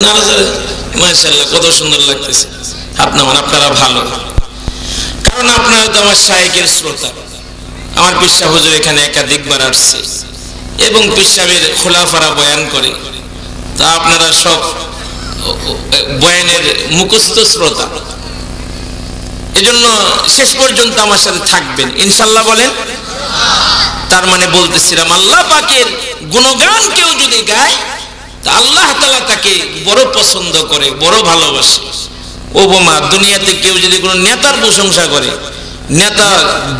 মাশাআল্লাহ কত সুন্দর লাগতেছে। আপনারা ভালো, কারণ আপনারা তো আমার শায়েখের শ্রোতা। আমার পীর সাহেব হুজুর এখানে একাধিকবার আসছে এবং পীর সাহেবের খোলাফারা বয়ান করে, তা আপনারা সব বয়ানের মুখস্থ শ্রোতা। এজন্য শেষ পর্যন্ত আমার সাথে থাকবেন ইনশাআল্লাহ বলেন। তার মানে বলতেছিলাম, আল্লাহ পাকের গুণগান কেউ যদি গায় তা আল্লাহ তাআলা তাকে বড় পছন্দ করে, বড় ভালোবাসে। ও বোমা, দুনিয়াতে কেউ যদি কোনো নেতার প্রশংসা করে, নেতা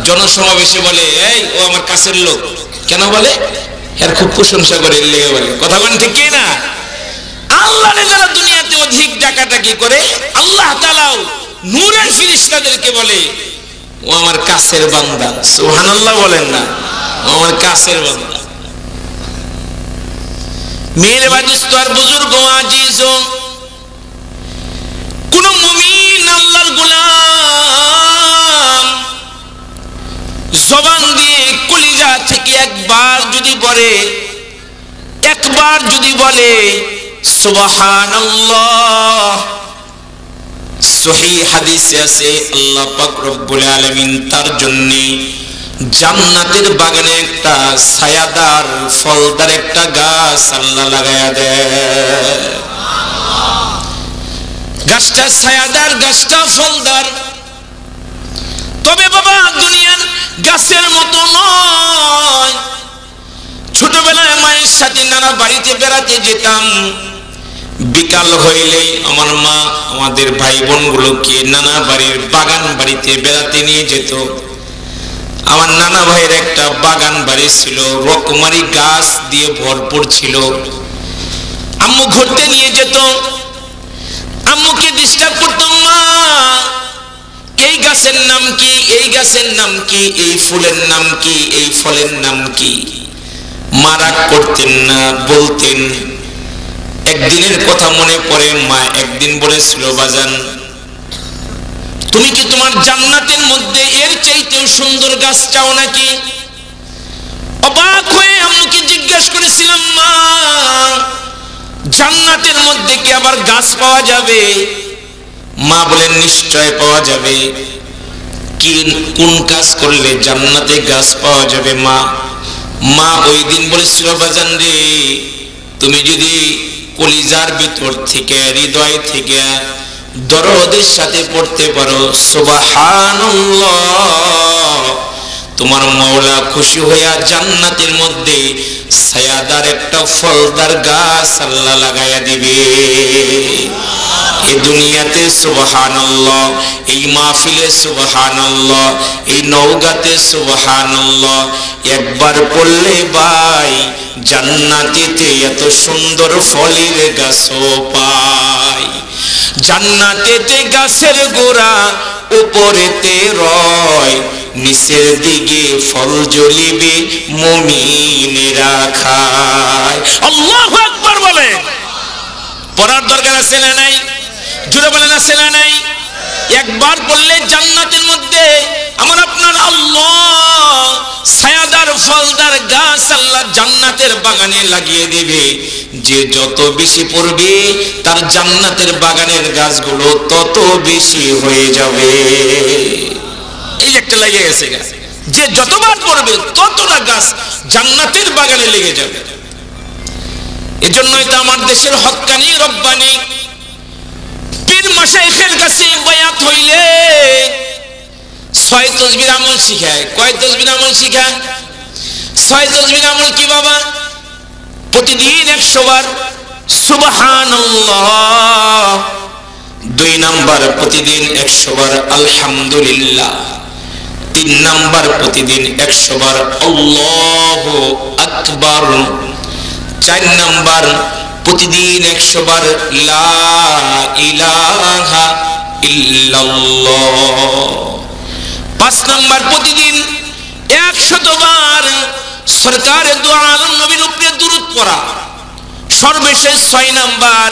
জনসমাবেশে বলে এই ও আমার কাছের লোক, কেন বলে? এর খুব প্রশংসা করে, লেগে বলে। কথা বলেন ঠিক কি না? আল্লাহরে যারা দুনিয়াতে অধিক ডাকাডাকি করে, আল্লাহ তাআলাও নূরের ফেরেশতাদেরকে বলে ও আমার কাছের বান্দা। সুবহানাল্লাহ বলেন না? ও আমার কাছের বান্দা। মেরে বাদুস্ত আর বুজুর্গ আজিজ, কোন মুমিন আল্লাহর গোলাম জবান দিয়ে কলিজা থেকে একবার যদি বলে সুবহানাল্লাহ, সহিহ হাদিসে আছে আল্লাহ পাক রব্বুল আলামিন তার জন্য জান্নাতের বাগানে একটা ছায়াদার ফলদার একটা গাছ আল্লাহ লাগায়া দেয়। গাছটা ছায়াদার, গাছটা ফলদার। তবে বাবা, দুনিয়ার গাছের মতো নয়। ছোটবেলায় মায়ের সাথে নানা বাড়িতে বেড়াতে যেতাম। বিকাল হইলেই আমার মা আমাদের ভাই বোনগুলোকে নানা বাড়ির বাগান বাড়িতে বেড়াতে নিয়ে যেত। আমার নানা ভাইয়ের একটা বাগান বাড়ি ছিল, রকমারি গাছ দিয়ে ভরপুর ছিল। আম্মু ঘুরতে নিয়ে যেত, আম্মুকে ডিস্টার্ব করতাম, মা এই গাছের নাম কি, এই গাছের নাম কি, এই ফুলের নাম কি, এই ফলের নাম কি। মা রাগ করতেন না, বলতেন। একদিনের কথা মনে পড়ে, মা একদিন বলেছিল, বাজান তুমি কি তোমার জান্নাতের মধ্যে এর চাইতেও সুন্দর গাছ চাও নাকি? অবাক হয়ে আম্মুকে জিজ্ঞাসা করেছিলাম, মা জান্নাতের মধ্যে কি আবার গাছ পাওয়া যাবে? মা বলেন, নিশ্চয় পাওয়া যাবে। কোন কাজ করলে জান্নাতে গাছ পাওয়া যাবে? মা ওই দিন বলেছিল, বাজান রে, তুমি যদি কলিজার ভিতর থেকে, হৃদয় থেকে দরদের সাথে পড়তে পারো সুবহানাল্লাহ, তোমার মাওলা খুশি হইয়া জান্নাতের মধ্যে ছায়াদার একটা ফলদার গাছ আল্লাহ লাগাইয়া দিবে। এই দুনিয়াতে সুবহানাল্লাহ, এই মাহফিলে সুবহানাল্লাহ, এই নওগাঁতে সুবহানাল্লাহ একবার পড়লে ভাই জান্নাতেতে এত সুন্দর ফলের গাছও পাই। জান্নাতেতে গাছের গোড়া, উপরেতে রয়, নিচের দিকে ফল জ্বলিবে মুমিনেরা খায়। আল্লাহু আকবার বলে। পড়ার দরকার আছে না নাই? জোরে বলেন আছে না নাই? একবার পড়লে জান্নাতের মধ্যে আমার আপনার আল্লাহ ছায়াদার ফলদার গাছ আল্লাহ জান্নাতের বাগানে লাগিয়ে দেবে। যে যত বেশি পড়বে তার জান্নাতের বাগানের গাছগুলো তত বেশি হয়ে যাবে। এই একটা লেগে গেছে গাছ, যে যতবার পড়বে ততটা গাছ জান্নাতের বাগানে লেগে যাবে। এজন্যই তো আমার দেশের হক্কানি রব্বানি পীর মাশায়েখের কাছে বায়াত হইলে 6 তাসবিহ আমল শিখায়। কয় তাসবিহ আমল শিখায়? 6 তাসবিহ আমল কি বাবা? প্রতিদিন 100 বার সুবহানাল্লাহ। 2 নাম্বার প্রতিদিন 100 বার আলহামদুলিল্লাহ। 3 নাম্বার প্রতিদিন 100 বার আল্লাহু আকবার। 4 নাম্বার প্রতিদিন 100 বার লা ইলাহা ইল্লাল্লাহ। 5 নাম্বার প্রতিদিন 100 বার সরকারে দু আলম নবীর উপরে দুরূদ পড়া। সর্বশেষ 6 নাম্বার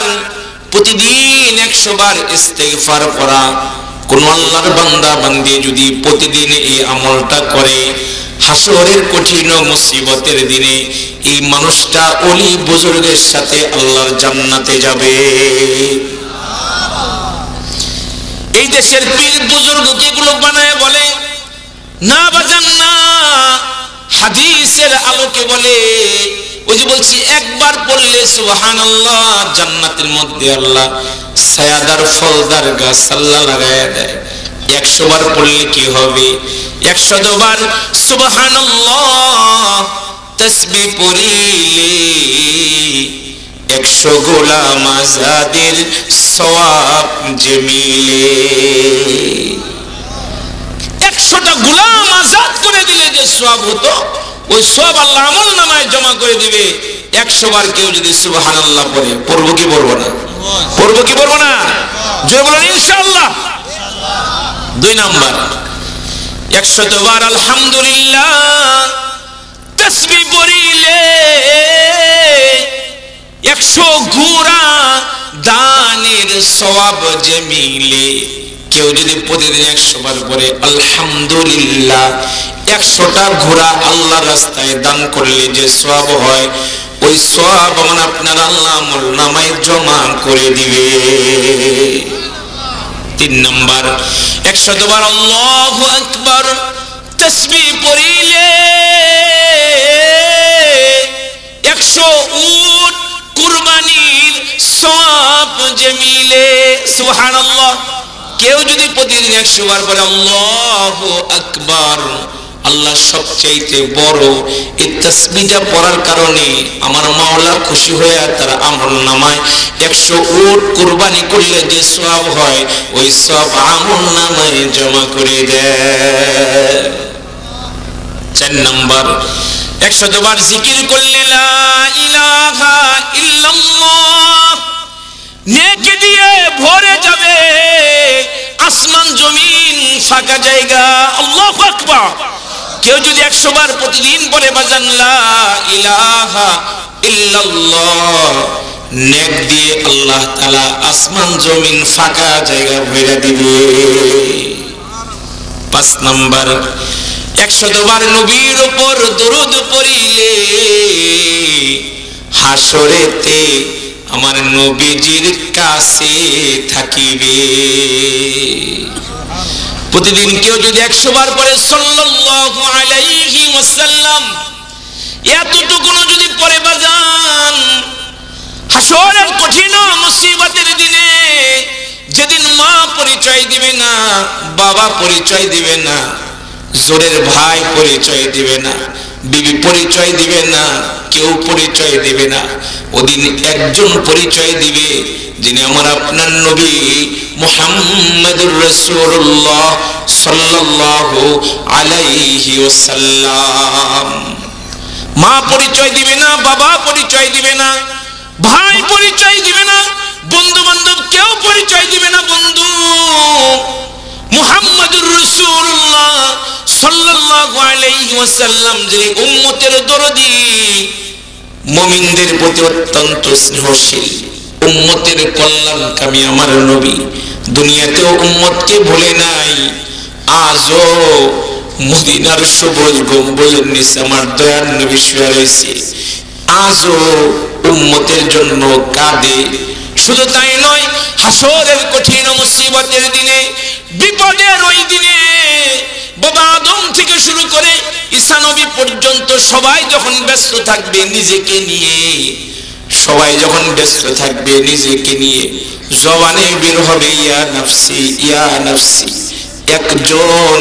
প্রতিদিন 100 বার ইস্তিগফার করা। কোন আল্লাহর বান্দা বান্দি যদি প্রতিদিন এই আমলটা করে হাসরের কঠিন মুসিবতের দিনে এই মানুষটা ওলি বুজুর্গের সাথে আল্লাহর জান্নাতে যাবে। এই দেশের পীর বুজুর্গ যেগুলো বানায় বলে না বাজান না, হাদিসের আলোকে বলে, ওই যে বলছি একবার পড়লে সুবহানাল্লাহ জান্নাতের মধ্যে আল্লাহ ছায়াদার ফলদার গাছ আল্লাহ লাগায়া দেয়। 100 বার পড়লে কি হবে? 100 বার সুবহানাল্লাহ তাসবিহ পড়িলে 100 গোলাম আজাদের সওয়াব যে মিলে। 100টা গোলাম আজাদ করে দিলে যে সওয়াব হতো, ওই সওয়াব আল্লাহ আমল নামায় জমা করে দিবে। 100 বার কেউ যদি সুবহানাল্লাহ পড়ে, পড়বো কি পড়বো না? পড়বো কি পড়বো না? জোরে বলেন ইনশাআল্লাহ। 2 নাম্বার 100 বার আলহামদুলিল্লাহ তাসবিহ পড়িলে 100 ঘোড়া দানের সওয়াব যে মিলে। কেউ যদি প্রতিদিন 100 বার পড়ে আলহামদুলিল্লাহ, 100টা ঘোড়া আল্লাহর রাস্তায় দান করলে যে সওয়াব হয়, ওই সওয়াব মানে আপনার আল্লাহ আমল নামায় জমা করে দিবে। 3 নাম্বার 100 বার আল্লাহু আকবার তাসবিহ পড়িলে 100 উট কুরবানির সওয়াব যে মিলে। সুবহানাল্লাহ। কেউ যদি প্রতিদিন 100 বার পড়ে আল্লাহু আকবার, আল্লাহ সবচেয়ে বড়, এই তাসবিহটা পড়ার কারণে আমার মাওলা খুশি হয়ে তার আমল নামায় 100 উট কুরবানি করলে যে সওয়াব হয়, ওই সওয়াব আমল নামায় জমা করে দেয়। 4 নাম্বার 100 বার জিকির করলে লা ইলাহা ইল্লাল্লাহ, নেকি দিয়ে ভরে যাবে আসমান জমিন ফাঁকা জায়গা। আল্লাহু আকবার। কেউ যদি 100 বার প্রতিদিন পড়ে বাজান লা ইলাহা ইল্লাল্লাহ, নেক দিয়ে আল্লাহ তাআলা আসমান জমিন ফাঁকা জায়গা ভরে দিবে। 5 নাম্বার 100 বার নবীর উপর দরুদ পড়িলে হাসরেতে আমার নবীজির কাছে থাকিবে। প্রতিদিন কেউ যদি 100 বার পড়ে সাল্লাল্লাহু আলাইহি ওয়াসাল্লাম, এতটুকু যদি পড়ে বাজান, হাসরের কঠিন মুসিবতের দিনে যেদিন মা পরিচয় দিবে না, বাবা পরিচয় দিবে না, জোরের ভাই পরিচয় দিবে না, বিবি পরিচয় দিবে না, কেউ পরিচয় দিবে না, ওদিন একজন পরিচয় দিবে, যিনি আমার আপনার নবী মুহাম্মদুর রাসূলুল্লাহ সাল্লাল্লাহু আলাইহি ওয়াসাল্লাম। মা পরিচয় দিবে না, বাবা পরিচয় দিবে না, ভাই পরিচয় দিবে না, বন্ধু বান্ধব কেউ পরিচয় দিবে না। বন্ধু মুহাম্মদুর রাসূলুল্লাহ সাল্লাল্লাহু আলাইহি ওয়াসাল্লাম যে উম্মতের দরদি, মুমিনদের প্রতি অত্যন্ত স্নেহশীল, উম্মতের কল্যাণকামী আমার নবী, দুনিয়াতেও উম্মতকে ভুলে নাই। আজও মদিনার সবুজ গম্বুজের নিচে আমার দয়ার নবী শুয়ে রয়েছে, আজও উম্মতের জন্য কাঁদে। শুধু তাই নয়, হাসরের কঠিন মুসিবতের দিনে, বিপদের ওই দিনে বাবা আদম থেকে শুরু করে ঈসা নবী পর্যন্ত সবাই যখন ব্যস্ত থাকবে নিজেকে নিয়ে, সবাই যখন ব্যস্ত থাকবে নিজেকে নিয়ে, জবানে বের হবে ইয়া নাফসি ইয়া নাফসি। একজন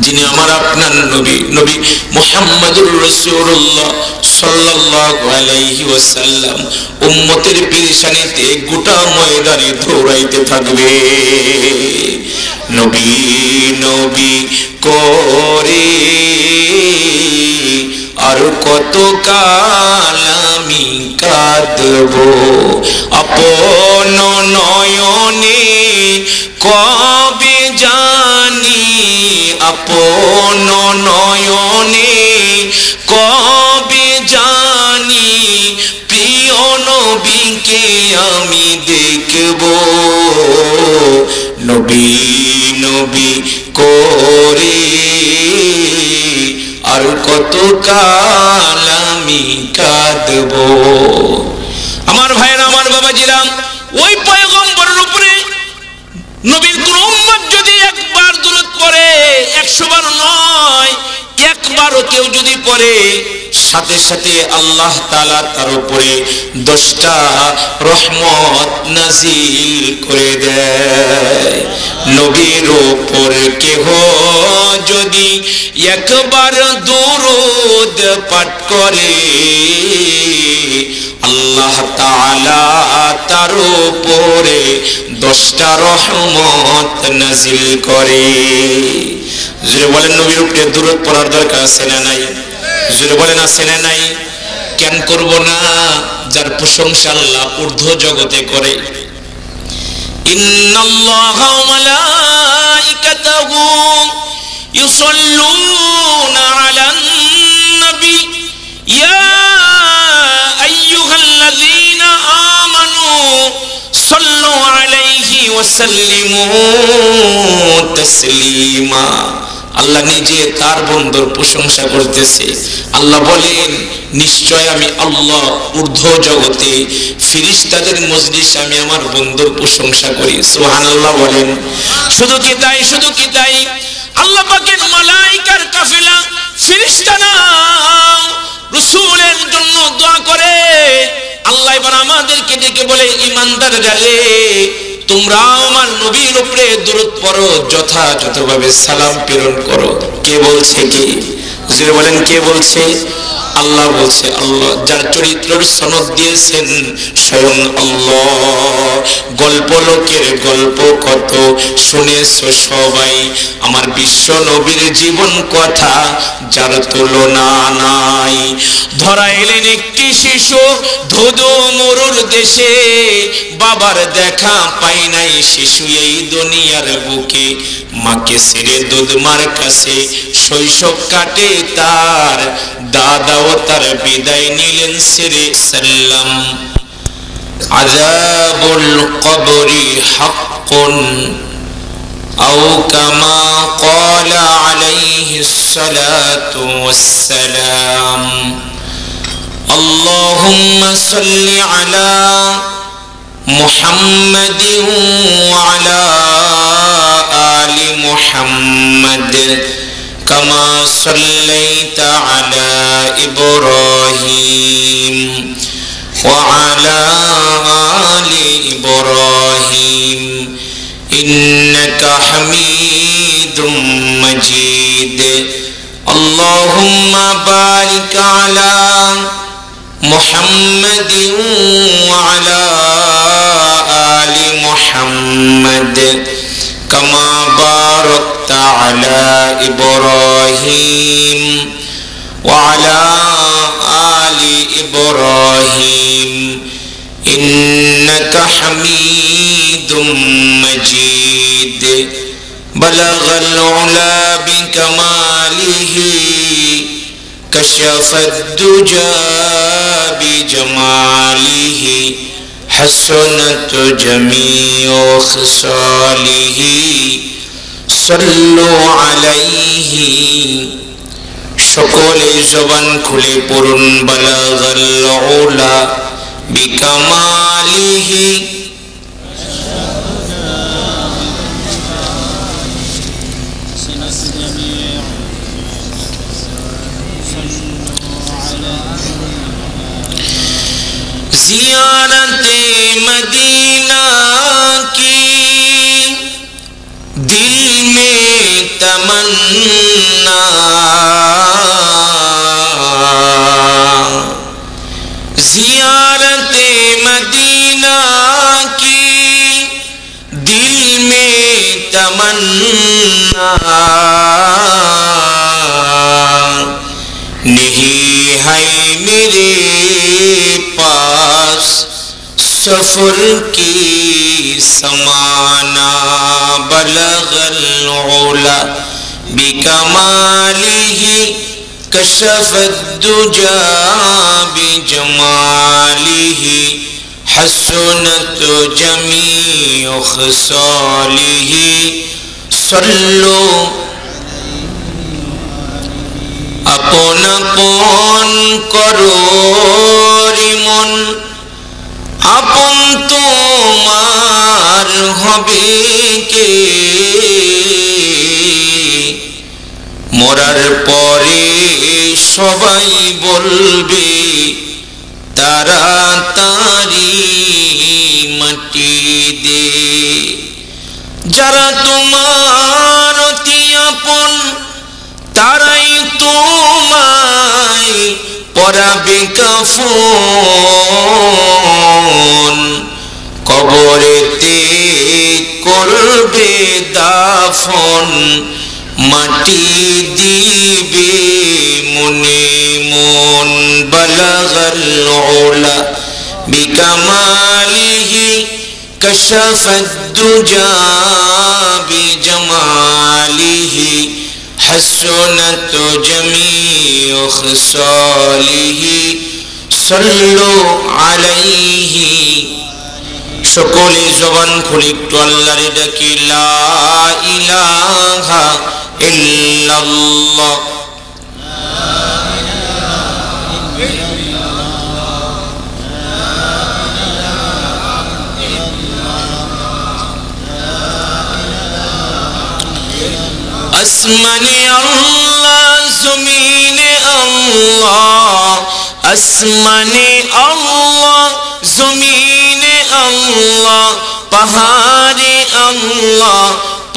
যিনি আমার আপনার নবী, নবী মুহাম্মদুর রাসূলুল্লাহ সাল্লাল্লাহু আলাইহি ওয়াসাল্লাম উম্মতের পেরেশানিতে গোটা ময়দানে দৌড়াইতে থাকবে। নবী নবী করে আর কত কাল আমি কাঁদব, আপন নয়নে কবে জানি, আপন নয়নে কবে জানি প্রিয় নবীকে আমি দেখব। নবী নবী করে আর কত কাল আমি কাঁদবো। আমার ভাইরা, আমার বাবাজিরা, ওই পয়গম্বরের উপরে নবীর কোন উম্মত যদি একবার দুরূদ পড়ে, 100 বার নয়, একবারও কেউ যদি পড়ে, সাথে সাথে আল্লাহ তাআলা তার উপরে 10টা রহমত নাজিল করে দেয়। নবীর উপর কেহ যদি একবার দুরূদ পাঠ করে, আল্লাহ তাআলা তার উপরে 10টা রহমত নাজিল করে। জোরে বলেন, নবীর উপরে দুরূদ পড়ার দরকার আছে না নাই? জোরে বলেন, আছে না নাই? কেন করব না? যার প্রশংসা আল্লাহ ঊর্ধ্ব জগতে করে। ইন্নাল্লাহা ওয়া মালাইকাতাহু ইউসাল্লুনা আলান নবী ইয়া আইয়ুহাল্লাযীনা আমানু সাল্লু আলাইহি ওয়া সাল্লিমু তাসলিমা। আল্লাহ নিজে তার বন্ধুর প্রশংসা করতেছে। আল্লাহ বলেন, নিশ্চয় আমি আল্লাহ ঊর্ধ্ব জগতে ফেরেশতাদের মজলিসে আমি আমার বন্ধুর প্রশংসা করি। সুবহানাল্লাহ বলেন। শুধু কি তাই? শুধু কি তাই? আল্লাহ পাকের মালাইকার কাফেলা ফেরেশতারা রাসূলের জন্য দোয়া করে। আল্লাহ এবার আমাদেরকে ডেকে বলে, ঈমানদাররা রে, তোমরা আমার নবীর উপরে দুরূদ পড়ো, যথাযথভাবে সালাম প্রেরণ করো। কে বলছে? কে? জোরে বলেন, কে বলছে? আল্লাহ বলছে। আল্লাহ যার চরিত্রের সনদ দিয়েছেন স্বয়ং আল্লাহ। গল্প লোকের গল্প কত শুনেছো সবাই, আমার বিশ্ব নবীর জীবন কথা যার তুলনা নাই। ধরা এলেন একটি শিশু ধুধু মরুর দেশে, বাবার দেখা পাই নাই শিশু এই দুনিয়ার বুকে। মাকে ছেড়ে দুধ মার কাছে শৈশব কাটে তার, দাদাও তার বিদায় নিলেন ছেড়ে সাল্লাম। আযাবুল কবরি হাক্কুন আও কামা ক্বালা আলাইহিস সালাতু ওয়াসসালাম। আল্লাহুম্মা সাল্লি আলা মুহাম্মাদিন ওয়া আলা আলি মুহাম্মাদ কামা সাল্লাইতা আলা ইব্রাহিম ওয়া আলা আলি ইব্রাহিম ইন্নাকা হামিদুম মাজিদ। আল্লাহুম্মা বারিক আলা মুহাম্মাদিন ওয়া আলা আলি মুহাম্মাদ কামা বারাকতা আলা ইব্রাহিম ওয়া আলা আলি ইব্রাহিম ইন্নাকা হামিদুম মাজিদ। বালাগাল উলা বিকামালিহি কাশাফাদ দুজা বিজামালিহি হাসানাত জামিউ খিসালিহি সাল্লু আলাইহি। সকলে জবান খুলে পড়ুন, বালাগাল উলা বিকামালিহি ज़ियारते मदीना की दिल में तमन्ना, ज़ियारते मदीना की दिल में तमन्ना नहीं है मेरे पास सफर की समाना। बलगल उला बिकमालिही कशफद दुजा बिजमालिही हसनत जमीउ खसालिही सल्लु আপন আপন করো রে মন, আপন তোমার হবে কে? মরার পরে সবাই বলবে তাড়াতাড়ি মাটি দে। যারা তোমার অতি আপন তারাই তোমায় পরাবে কাফন, কবরেতে করবে দাফন, মাটি দিবে মনে মন। বালাগাল উলা বিকামালিহি কাশাফাদ দুজা বিজামালিহি, حسنت جميع خصاله صلوا عليه। সকলে জবান খুলে একটু আল্লাহরে ডাকি, লা ইলাহা ইল্লাল্লাহ। আসমানে আল্লাহ জমিনে আল্লাহ, আসমানে আল্লাহ জমিনে আল্লাহ, পাহাড়ে আল্লাহ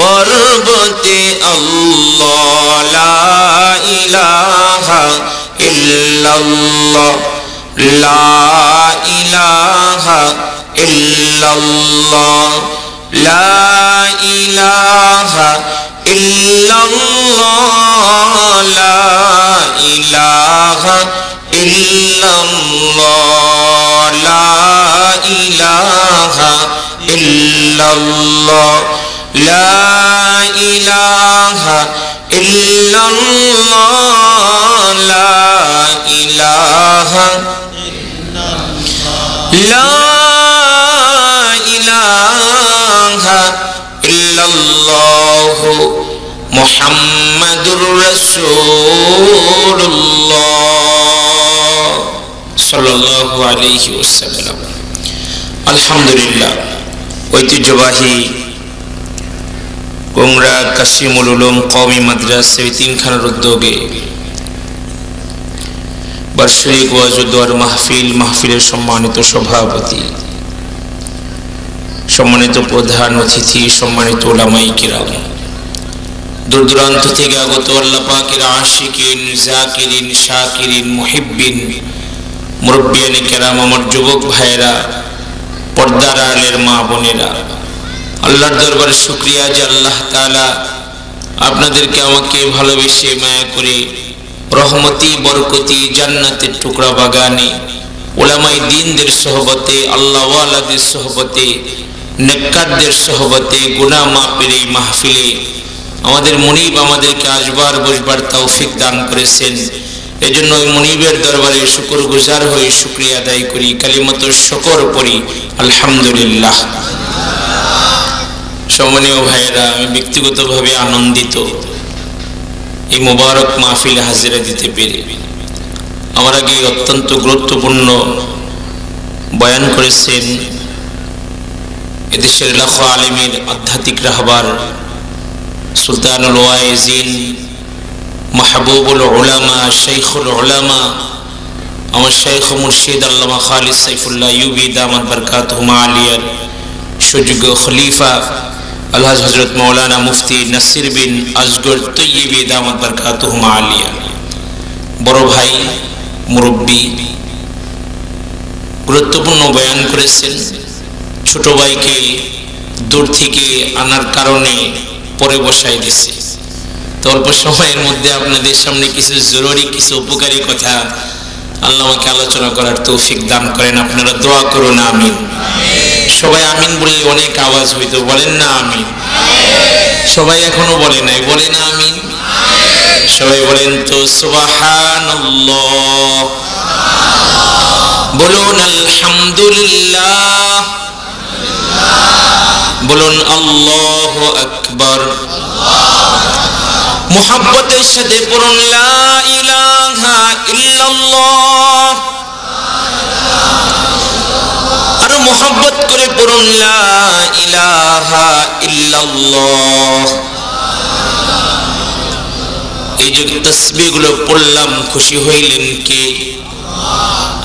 পর্বতে আল্লাহ। লা ইলাহা ইল্লাল্লাহ, লা ইলাহা ইল্লাল্লাহ, লা ইলাহা ইল্লাল্লাহ, লা ইলাহা ইল্লাল্লাহ, লা ইলাহা ইল্লাল্লাহ, লা ইলাহা ইল্লাল্লাহ, লা ইলাহা ইল্লাল্লাহ, মুহাম্মাদুর রাসূলুল্লাহ সাল্লাল্লাহু আলাইহি ওয়াসাল্লাম। আলহামদুলিল্লাহ, ঐতিহ্যবাহী গোংরা কাশিমুল উলুম কওমি মাদ্রাসা তিনখানার উদ্যোগে বার্ষিক ওয়াজ ও দোয়ার মাহফিলের সম্মানিত সভাপতি, সম্মানিত প্রধান অতিথি, সম্মানিত উলামায়ে কিরাম, দূর দূরান্ত থেকে আগত আল্লাহ পাকের আশিকিন, জাকিরিন, শাকিরিন, মুহিব্বিন, মুরব্বিয়ানে কেরাম, আমার যুবক ভাইয়েরা, পর্দার আড়ালের মা বোনেরা, আল্লাহর দরবারে শুকরিয়া যে আল্লাহ তাআলা আপনাদেরকে আমাকে ভালোবেসে মায়া করে রহমতি বরকতি জান্নাতের টুকরা বাগানে উলামায়ে দ্বীনদের সোহবতে, আল্লাহওয়ালাদের সোহবতে, নেককারদের সোহবতে, গুনাহ মাফের এই মাহফিলে আমাদের মুনিব আমাদেরকে আসবার বসবার তৌফিক দান করেছেন। এজন্য ওই মুনিবের দরবারে শুকরগুজার হয়ে শুকরিয়া আদায় করি, কালিমাত শুকর পড়ি আলহামদুলিল্লাহ। সম্মানীয় ভাইয়েরা, আমি ব্যক্তিগতভাবে আনন্দিত এই মুবারক মাহফিলে হাজিরা দিতে পেরে। আমার আগে অত্যন্ত গুরুত্বপূর্ণ বয়ান করেছেন এদেশের লাখো আলেমের আধ্যাত্মিক রাহবার সুলতানুল ওয়াইজিন, মাহবুবুল উলামা, শাইখুল উলামা, আমার শাইখ মুর্শিদ আল্লামা খালিদ সাইফুল্লাহ আইয়ুবী দামাত বারকাতুহুমা আলিয়ার সুযোগ্য খলিফা আলহাজ হযরত মাওলানা মুফতি নাসির বিন আসগর তৈয়বী দামাত বারকাতুহুমা আলিয়া, বড় ভাই মুরব্বী গুরুত্বপূর্ণ বয়ান করেছেন। ছোট ভাইকে দূর থেকে আনার কারণে পরে বসাই দিছে। তো অল্প সময়ের মধ্যে আপনাদের সামনে কিছু জরুরি, কিছু উপকারী কথা আল্লাহ আমাকে আলোচনা করার তৌফিক দান করেন। আপনারা দোয়া করুন আমিন। সবাই আমিন বললে অনেক আওয়াজ হইতো, বলেন না আমিন। সবাই এখনো বলে নাই, বলে না আমিন। সবাই বলেন তো সুবহানাল্লাহ, বলুন আলহামদুলিল্লাহ, বলুন আল্লাহু আকবার। মুহাব্বতের সাথে পড়ুন লা ইলাহা ইলাহা ইল্লাল্লাহ। আর মোহাব্বত করে পড়ুন লা ইলাহা ইল্লাল্লাহ। এই যে তাসবিহগুলো পড়লাম, খুশি হইলেন কে?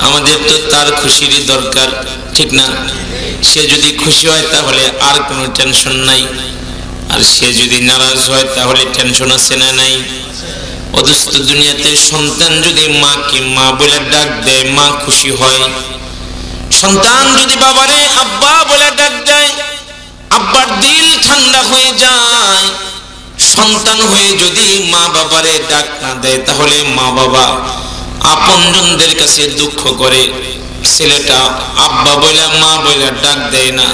আমাদের তো তার খুশিরই দরকার, ঠিক না? সে যদি খুশি হয় তাহলে আর কোনো টেনশন নাই, আর সে যদি নারাজ হয় তাহলে টেনশন আছে না নাই? অথচ দুনিয়াতে সন্তান যদি মাকে মা বলে ডাক দেয়, মা খুশি হয়। সন্তান যদি বাবারে আব্বা বলে ডাক দেয়, আব্বার দিল ঠান্ডা হয়ে যায়। সন্তান হয়ে যদি মা বাবারে ডাক না দেয় তাহলে মা বাবা আপনজনদের কাছে দুঃখ করে। ছেলেটা আব্বা বলে মা বলে ডাক দেয় না।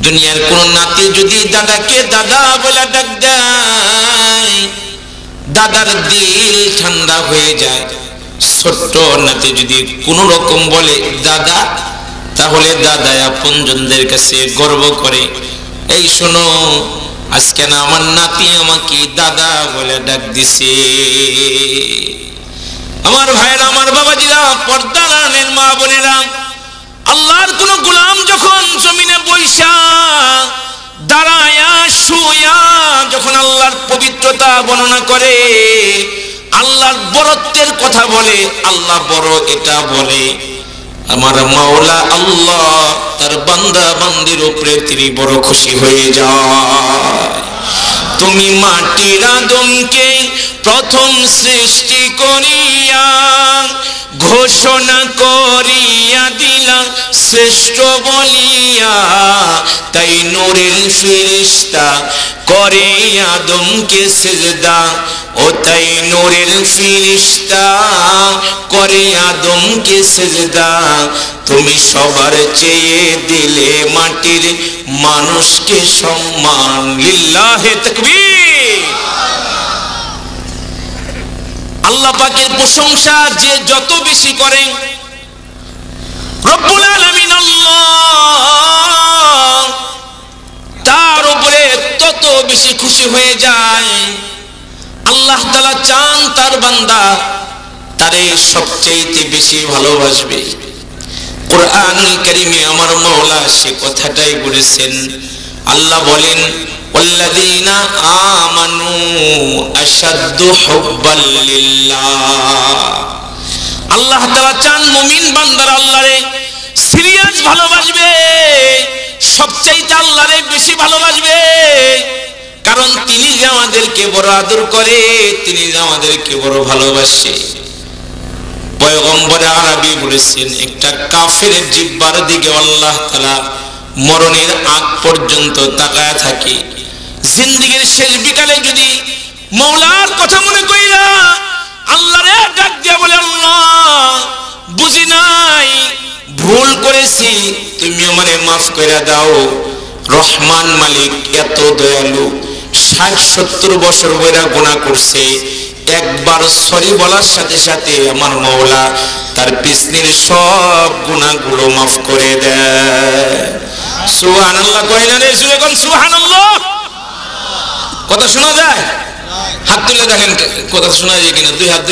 দুনিয়ার কোন নাতি যদি দাদাকে দাদা বলে ডাক দেয়, দাদার দিল ঠান্ডা হয়ে যায়। ছোট্ট নাতি যদি কোন রকম বলে দাদা, তাহলে দাদা আপনজনদের কাছে গর্ব করে। এই শোনো, আজকে না আমার নাতি আমাকে দাদা বলে ডাক দিছে। আমার ভাইরা, আমার বাবাজিরা, পর্দার আড়ালের মা বোনেরা, আল্লাহর কোন গোলাম যখন জমিনে বৈশা দাঁড়ায়া শুয়া যখন আল্লাহর পবিত্রতা বর্ণনা করে, আল্লাহর বড়ত্বের কথা বলে, আল্লাহ বড় এটা বলে, আমার মাওলা আল্লাহ তার বান্দা বান্দির উপরে তিনি বড় খুশি হয়ে যায়। তুমি মাটির আদমকে প্রথম সৃষ্টি করিয়া ঘোষণা করিয়া দিলা শ্রেষ্ঠ বলিয়া, তাই নূরের ফেরেশতা করে আদমকে সিজদা। ও তাই নূরের ফেরেশতা করে আদমকে সিজদা। তুমি সবার চেয়ে দিলে মাটির মানুষকে সম্মান। লিল্লাহে তাকবীর। আল্লাহ পাকের প্রশংসা যে যত বেশি করে, রব্বুল আলামিন আল্লাহ তার উপরে তত বেশি খুশি হয়ে যায়। আল্লাহ তাআলা চান তার বান্দা তারে সবচেয়ে বেশি ভালোবাসবে। কুরআনুল কারীমে আমার মাওলা সে কথাটাই বলেছেন। আল্লাহ বলেন, ওয়াল্লাযীনা আমানু আশাদ্দু হুব্বাল লিল্লাহ। আল্লাহ তাআলা চান মুমিন বান্দারা আল্লাহরে সিরিয়াস ভালোবাসবে, সবচেয়ে আল্লাহরে বেশি ভালোবাসবে। কারণ তিনি যে আমাদেরকে বড় আদর করে, তিনি যে আমাদেরকে বড় ভালোবাসে। পয়গম্বর আরবি বলেছেন, একটা কাফেরের জিহ্বার দিকে আল্লাহ তাআলা মরণের আগ পর্যন্ত তাকায় থাকে। জিন্দেগীর শেষ বিকালে যদি মওলার কথা মনে কইরা আল্লাহরে ডাক দিয়া বলে, আল্লাহ বুঝি নাই, ভুল করেছি, তুমি আমারে মাফ কইরা দাও। রহমান মালিক এত দয়ালু, 60-70 বছর বইরা গুনাহ করছে, একবার সরি বলার সাথে সাথে আমার মাওলা তার পিছনের সব গুনাহগুলো মাফ করে দেয়। সুবহানাল্লাহ কয় না রে? সুরে কোন সুবহানাল্লাহ? কথা শোনা যায়? হাত তুলে দেখেন কথা শোনা যায় কিনা। দুই হাত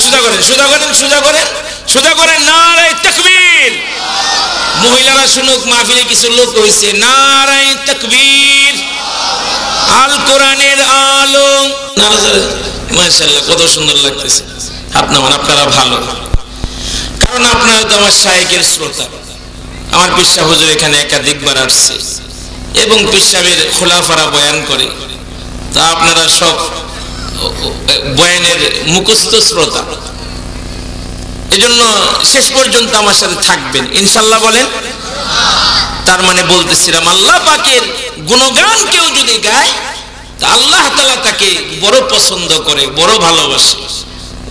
সোজা করেন, সোজা করেন, সোজা করেন, সোজা করেন। নারে তাকবীর। মহিলারা শুনুক, মাহফিলে কিছু লোক হইছে। নারে তাকবীর। আল কোরআনের আলো। মাশাআল্লাহ, কত সুন্দর লাগতেছে। হাত নামান, আপনারা ভালো, কারণ আপনারা তো আমার শায়েখের শ্রোতা। আমার পীর সাহেব হুজুর এখানে একাধিকবার আসছে এবং পীর সাহেবের খোলাফারা বয়ান করে। তা আপনারা সব বয়ানের মুখস্থ শ্রোতা, এজন্য শেষ পর্যন্ত আমার সাথে থাকবেন ইনশাআল্লাহ। বলেন। তার মানে বলতেছিলাম, আল্লাহ পাকের গুণগান কেউ যদি গায় তা আল্লাহ তাআলা তাকে বড় পছন্দ করে, বড় ভালোবাসে।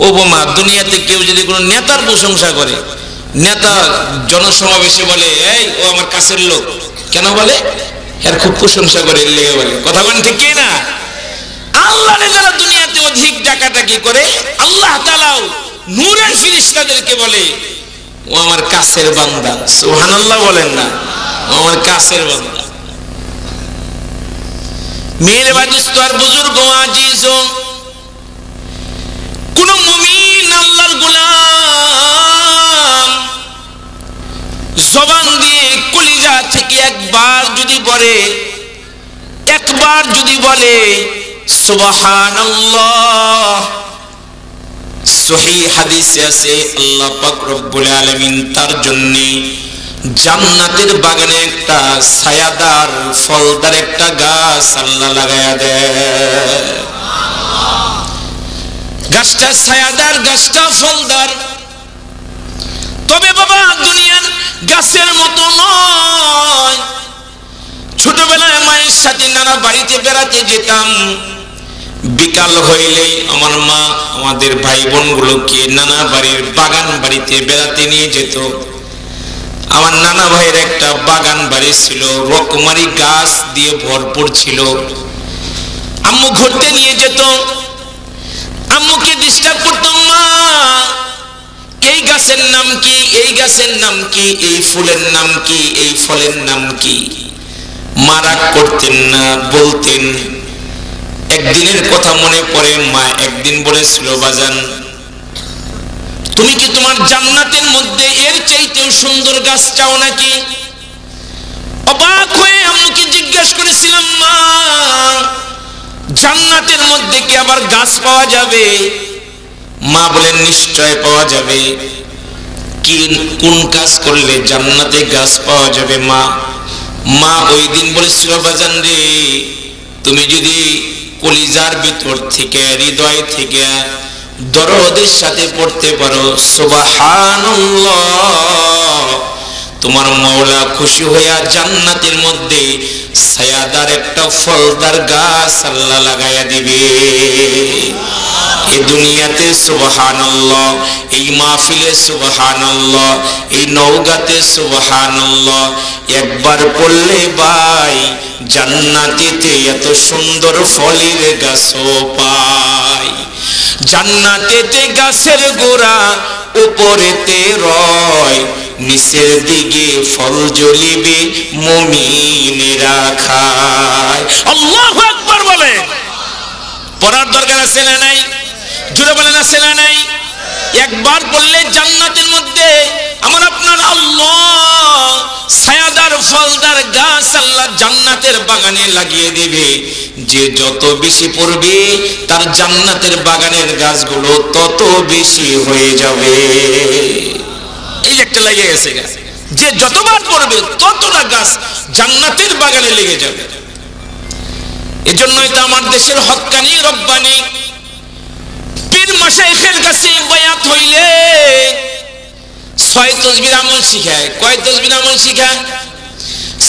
ও বোমা, দুনিয়াতে কেউ যদি কোনো নেতার প্রশংসা করে, নেতা জনসমাবেশে বলে, এই ও আমার কাছের লোক, কেন বলে? এর খুব প্রশংসা করে, লেগে বলে। কথা বলেন ঠিক কি না? আল্লাহরে যারা দুনিয়াতে অধিক ডাকাডাকি করে, আল্লাহ তাআলাও নূরের ফেরেশতাদেরকে বলে, ও আমার কাছের বান্দা। সুবহানাল্লাহ বলেন না? ও আমার কাছের বান্দা। মেরে বাদুস্ত আর বুজুর্গ আজিজ, কোন মুমিন একবার যদি বলে সুবহানাল্লাহ, সহিহ হাদিসে আছে আল্লাহ পাক রব্বুল আলামিন তার জন্য জান্নাতের বাগানে একটা ছায়াদার ফলদার একটা গাছ আল্লাহ লাগায়া দেয়। গাছটা ছায়াদার, গাছটা ফলদার। তবে বাবা দুনিয়ার গাছের মতো নয়। ছোটবেলায় মায়ের সাথে নানা বাড়িতে বেড়াতে যেতাম। বিকাল হইলেই আমার মা আমাদের ভাই বোনগুলোকে নানা বাড়ির বাগান বাড়িতে বেড়াতে নিয়ে যেত। আমার নানা ভাইয়ের একটা বাগান বাড়ি ছিল, রকমারি গাছ দিয়ে ভরপুর ছিল। আম্মু ঘুরতে নিয়ে যেত, আম্মুকে ডিস্টার্ব করতাম, মা এই গাছের নাম কি, এই গাছের নাম কি, এই ফুলের নাম কি, এই ফলের নাম কি। মা রাগ করতেন না, বলতেন। একদিনের কথা মনে পড়ে, মা একদিন বলেছিল, বাজান তুমি কি তোমার জান্নাতের মধ্যে এর চাইতেও সুন্দর গাছ চাও নাকি? অবাক হয়ে আম্মুকে জিজ্ঞেস করেছিলাম, মা জান্নাতের মধ্যে কি আবার গাছ পাওয়া যাবে? মা বলেন, নিশ্চয় পাওয়া যাবে। কোন কাজ করলে জান্নাতে গাছ পাওয়া যাবে? মা ওই দিন বলেছিল, বাজান রে, তুমি যদি কলিজার ভিতর থেকে, হৃদয় থেকে দরদের সাথে পড়তে পারো সুবহানাল্লাহ, তোমার মাওলা খুশি হইয়া জান্নাতের মধ্যে ছায়াদার একটা ফলদার গাছ আল্লাহ লাগাইয়া দিবে। এই দুনিয়াতে সুবহানাল্লাহ, এই মাহফিলে সুবহানাল্লাহ, এই নওগাঁতে সুবহানাল্লাহ একবার পড়লে ভাই জান্নাতেতে এত সুন্দর ফলের গাছও পাই। জান্নাতেতে গাছের গোড়া উপরেতে রয়, নিচের দিকে ফল জ্বলিবে মুমিনেরা খায়। আল্লাহু আকবার বলে। পড়ার দরকার আছে না নাই? জোরে বলেন আছে না নাই? একবার পড়লে জান্নাতের মধ্যে আমার আপনার আল্লাহ ছায়াদার ফলদার গাছ আল্লাহ জান্নাতের বাগানে লাগিয়ে দেবে। যে যত বেশি পড়বে তার জান্নাতের বাগানের গাছগুলো তত বেশি হয়ে যাবে। এই একটা লেগে গেছে গাছ, যে যতবার পড়বে ততটা গাছ জান্নাতের বাগানে লেগে যাবে। এজন্যই তো আমার দেশের হক্কানি রব্বানি পীর মাশায়েখের কাছে বায়াত হইলে 6 তাসবির আমল শিখায়। কয় তাসবির আমল শিখায়?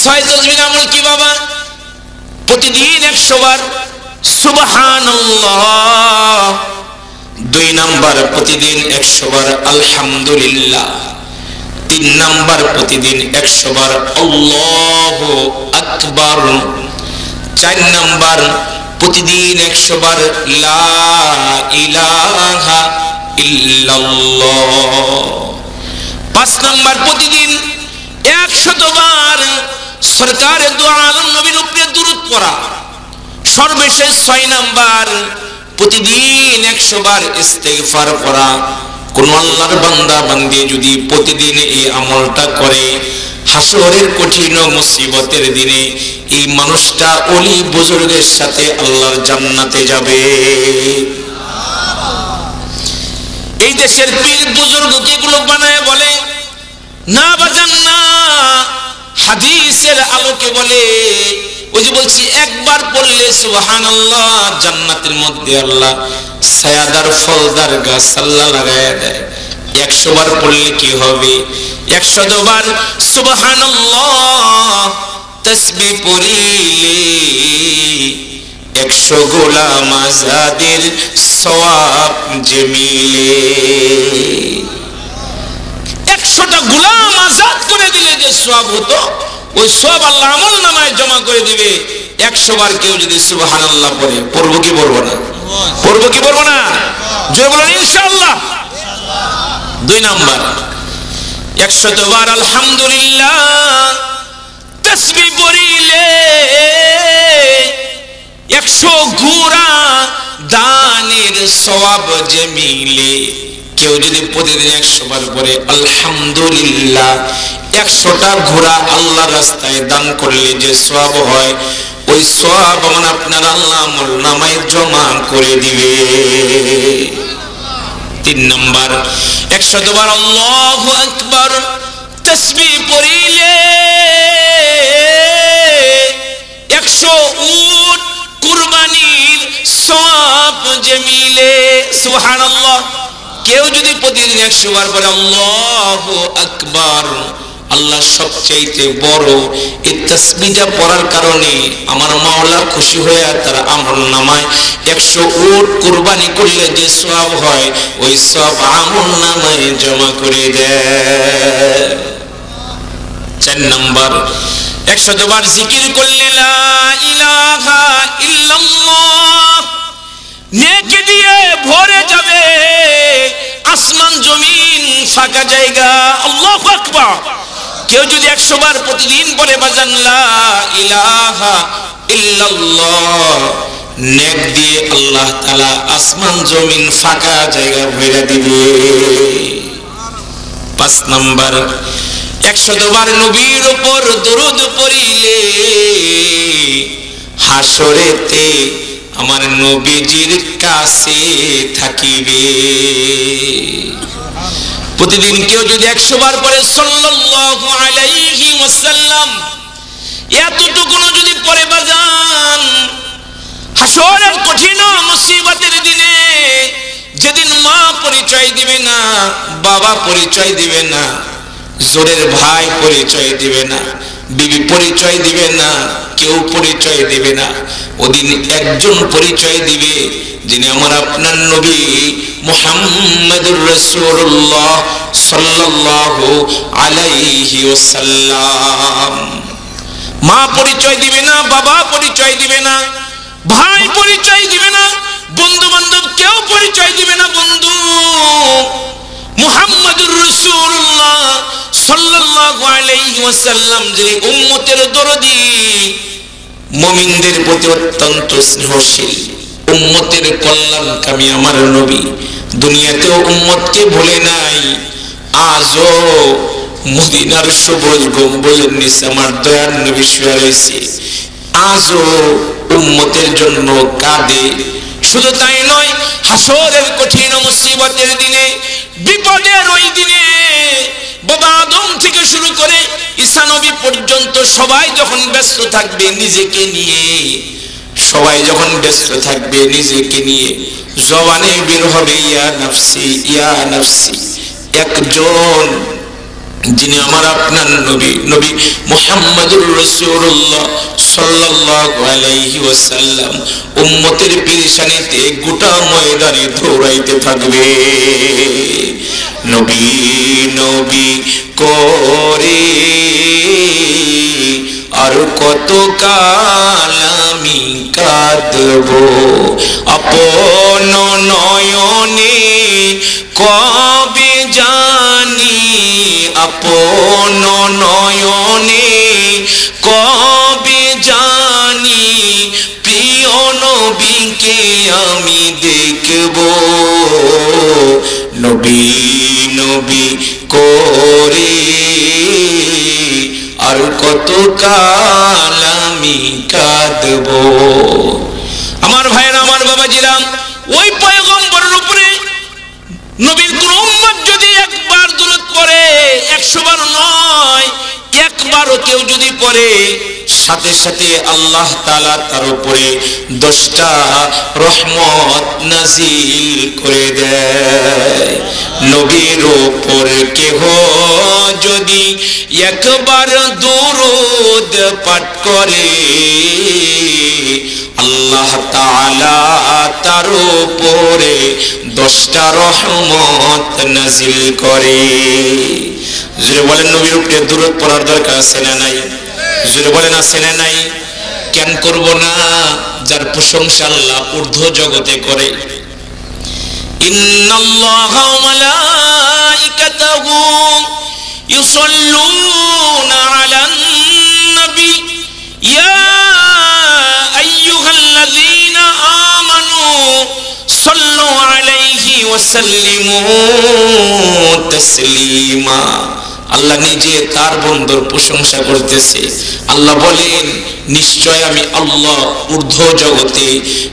6 তাসবির আমল কি বাবা? প্রতিদিন 100 বার সুবহানাল্লাহ। 2 নাম্বার প্রতিদিন 100 বার আলহামদুলিল্লাহ। 3 নাম্বার প্রতিদিন 100 বার আল্লাহু আকবার। 4 নাম্বার প্রতিদিন 100 বার লা ইলাহা ইল্লাল্লাহ। 5 নাম্বার প্রতিদিন 100 বার সরকারে দু আলম নবীর উপরে দুরূদ পড়া। সর্বশেষ 6 নাম্বার প্রতিদিন 100 বার ইস্তিগফার করা। কোন আল্লাহর বান্দা বান্দি যদি প্রতিদিন এই আমলটা করে, হাসরের কঠিন মুসিবতের দিনে এই মানুষটা ওলি বুজুর্গের সাথে আল্লাহর জান্নাতে যাবে। এই দেশের পীর বুজুর্গ যেগুলো বানায় বলে না বাজান না, হাদিসের আলোকে বলে। ওই যে বলছি একবার পড়লে সুবহানাল্লাহ জান্নাতের মধ্যে আল্লাহ ছায়াদার ফলদার গাছ আল্লাহ লাগায়া দেয়। 100 বার পড়লে কি হবে? 100 বার সুবহানাল্লাহ তাসবিহ পড়িলে 100 গোলাম আজাদের সওয়াব যে মিলে। 100টা গোলাম আজাদ করে দিলে যে সওয়াব হতো, ওই সওয়াব আল্লাহ আমল নামায় জমা করে দিবে। 100 বার কেউ যদি সুবহানাল্লাহ পড়ে, পড়বো কি পড়বো না? পড়বো কি পড়বো না? জোরে বলেন ইনশাআল্লাহ। 2 নাম্বার 100 বার আলহামদুলিল্লাহ তাসবিহ পড়িলে 100 গুরা দানের সওয়াব যে মিলে। কেউ যদি প্রতিদিন 100 বার পরে আলহামদুলিল্লাহ, 100টা ঘোড়া আল্লাহর রাস্তায় দান করলে যে সওয়াব হয়, ওই সওয়াব আমার আপনার আল্লাহ আমলনামায় জমা করে দিবে। 3 নাম্বার, 100 বার আল্লাহু আকবার তাসবিহ পড়িলে 100 উট কুরবানির সওয়াব যে মিলে। সুবহানাল্লাহ। কেউ যদি প্রতিদিন 100 বার বলে আল্লাহু আকবার, আল্লাহ সবচেয়ে বড়, এই তাসবিহটা পড়ার কারণে আমার মাওলা খুশি হয়ে তার আমলনামায় 100 উট কুরবানি করলে যে সওয়াব হয়, ওই সওয়াব আমলনামায় জমা করে দেয়। 4 নাম্বার, 100 বার জিকির করলে লা ইলাহা ইল্লাল্লাহ, নেকি দিয়ে ভরে যাবে আসমান জমিন ফাঁকা জায়গা। আল্লাহু আকবার। কেউ যদি 100 বার প্রতিদিন বলে বাজান লা ইলাহা ইল্লাল্লাহ, নেক দিয়ে আল্লাহ তাআলা আসমান জমিন ফাঁকা জায়গা ভরে দিবে। 5 নাম্বার, 100 বার নবীর উপর দরুদ পড়িলে হাসরেতে আমার নবীজির কাছে থাকিবে। প্রতিদিন কেউ যদি 100 বার পড়ে সাল্লাল্লাহু আলাইহি ওয়াসাল্লাম, এতটুকু যদি পড়ে বাজান, হাসরের কঠিন মুসিবতের দিনে যেদিন মা পরিচয় দিবে না, বাবা পরিচয় দিবে না, জোরের ভাই পরিচয় দিবে না, বিবি পরিচয় দিবে না, কেউ পরিচয় দিবে না, ওদিন একজন পরিচয় দিবে, যিনি আমার আপনার নবী মুহাম্মদুর রাসূলুল্লাহ সাল্লাল্লাহু আলাইহি ওয়াসাল্লাম। মা পরিচয় দিবে না, বাবা পরিচয় দিবে না, ভাই পরিচয় দিবে না, বন্ধু বান্ধব কেউ পরিচয় দিবে না। বন্ধু মুহাম্মদুর রাসূলুল্লাহ সাল্লাল্লাহু আলাইহি ওয়াসাল্লাম যে উম্মতের দরদি, মুমিনদের প্রতি অত্যন্ত স্নেহশীল, উম্মতের কল্যাণকামী আমার নবী, দুনিয়াতেও উম্মতকে ভুলে নাই। আজও মদিনার সবুজ গম্বুজের নিচে আমার দয়ার নবী শুয়ে রয়েছে, আজও উম্মতের জন্য কাঁদে। শুধু তাই নয়, হাসরের কঠিন মুসিবতের দিনে, বিপদের ওই দিনে বাবা আদম থেকে শুরু করে ঈসা নবী পর্যন্ত সবাই যখন ব্যস্ত থাকবে নিজেকে নিয়ে, সবাই যখন ব্যস্ত থাকবে নিজেকে নিয়ে, জবানে বের হবে ইয়া নাফসি ইয়া নাফসি, একজন যিনি আমার আপনার নবী, নবী মুহাম্মদুর রাসূলুল্লাহ সাল্লাল্লাহু আলাইহি ওয়াসাল্লাম উম্মতের পেরেশানিতে গোটা ময়দানে দৌড়াইতে থাকবে। নবী নবী করে আর কত কাল আমি কাঁদব, আপন নয়নে কবে জানি, আপন নয়নে কবে জানি প্রিয় নবীকে আমি দেখব। নবী নবী করে আর কত কাল আমি কাঁদব। আমার ভাইয়েরা, আমার বাবাজিরা, ওই পয়গম্বরের উপরে নবীর কোন উম্মত যদি একবার দুরূদ পড়ে, 100 বার নয়, একবারও কেউ যদি পড়ে, সাথে সাথে আল্লাহ তাআলা তার উপরে 10টা রহমত নাজিল করে দেয়। নবীর উপর কেহ যদি একবার দুরূদ পাঠ করে, আল্লাহ তাআলা তার উপরে 10টা রহমত নাজিল করে। জোরে বলেন, নবীর উপরে দুরূদ পড়ার দরকার আছে না নাই? জোরে বলেন, আছে না নাই? কেন করব না? যার প্রশংসা আল্লাহ ঊর্ধ্ব জগতে করে। ইন্নাল্লাহা ওয়া মালাইকাতাহু ইউসাল্লুনা আলান নবী ইয়া আইয়ুহাল্লাযীনা আমানু সাল্লু আলাইহি ওয়াসাল্লিমু তাসলিমা। আল্লাহ নিজে তার বন্ধুর প্রশংসা করতেছে। আল্লাহ বলেন, নিশ্চয় আমি আল্লাহ ঊর্ধ্ব জগতে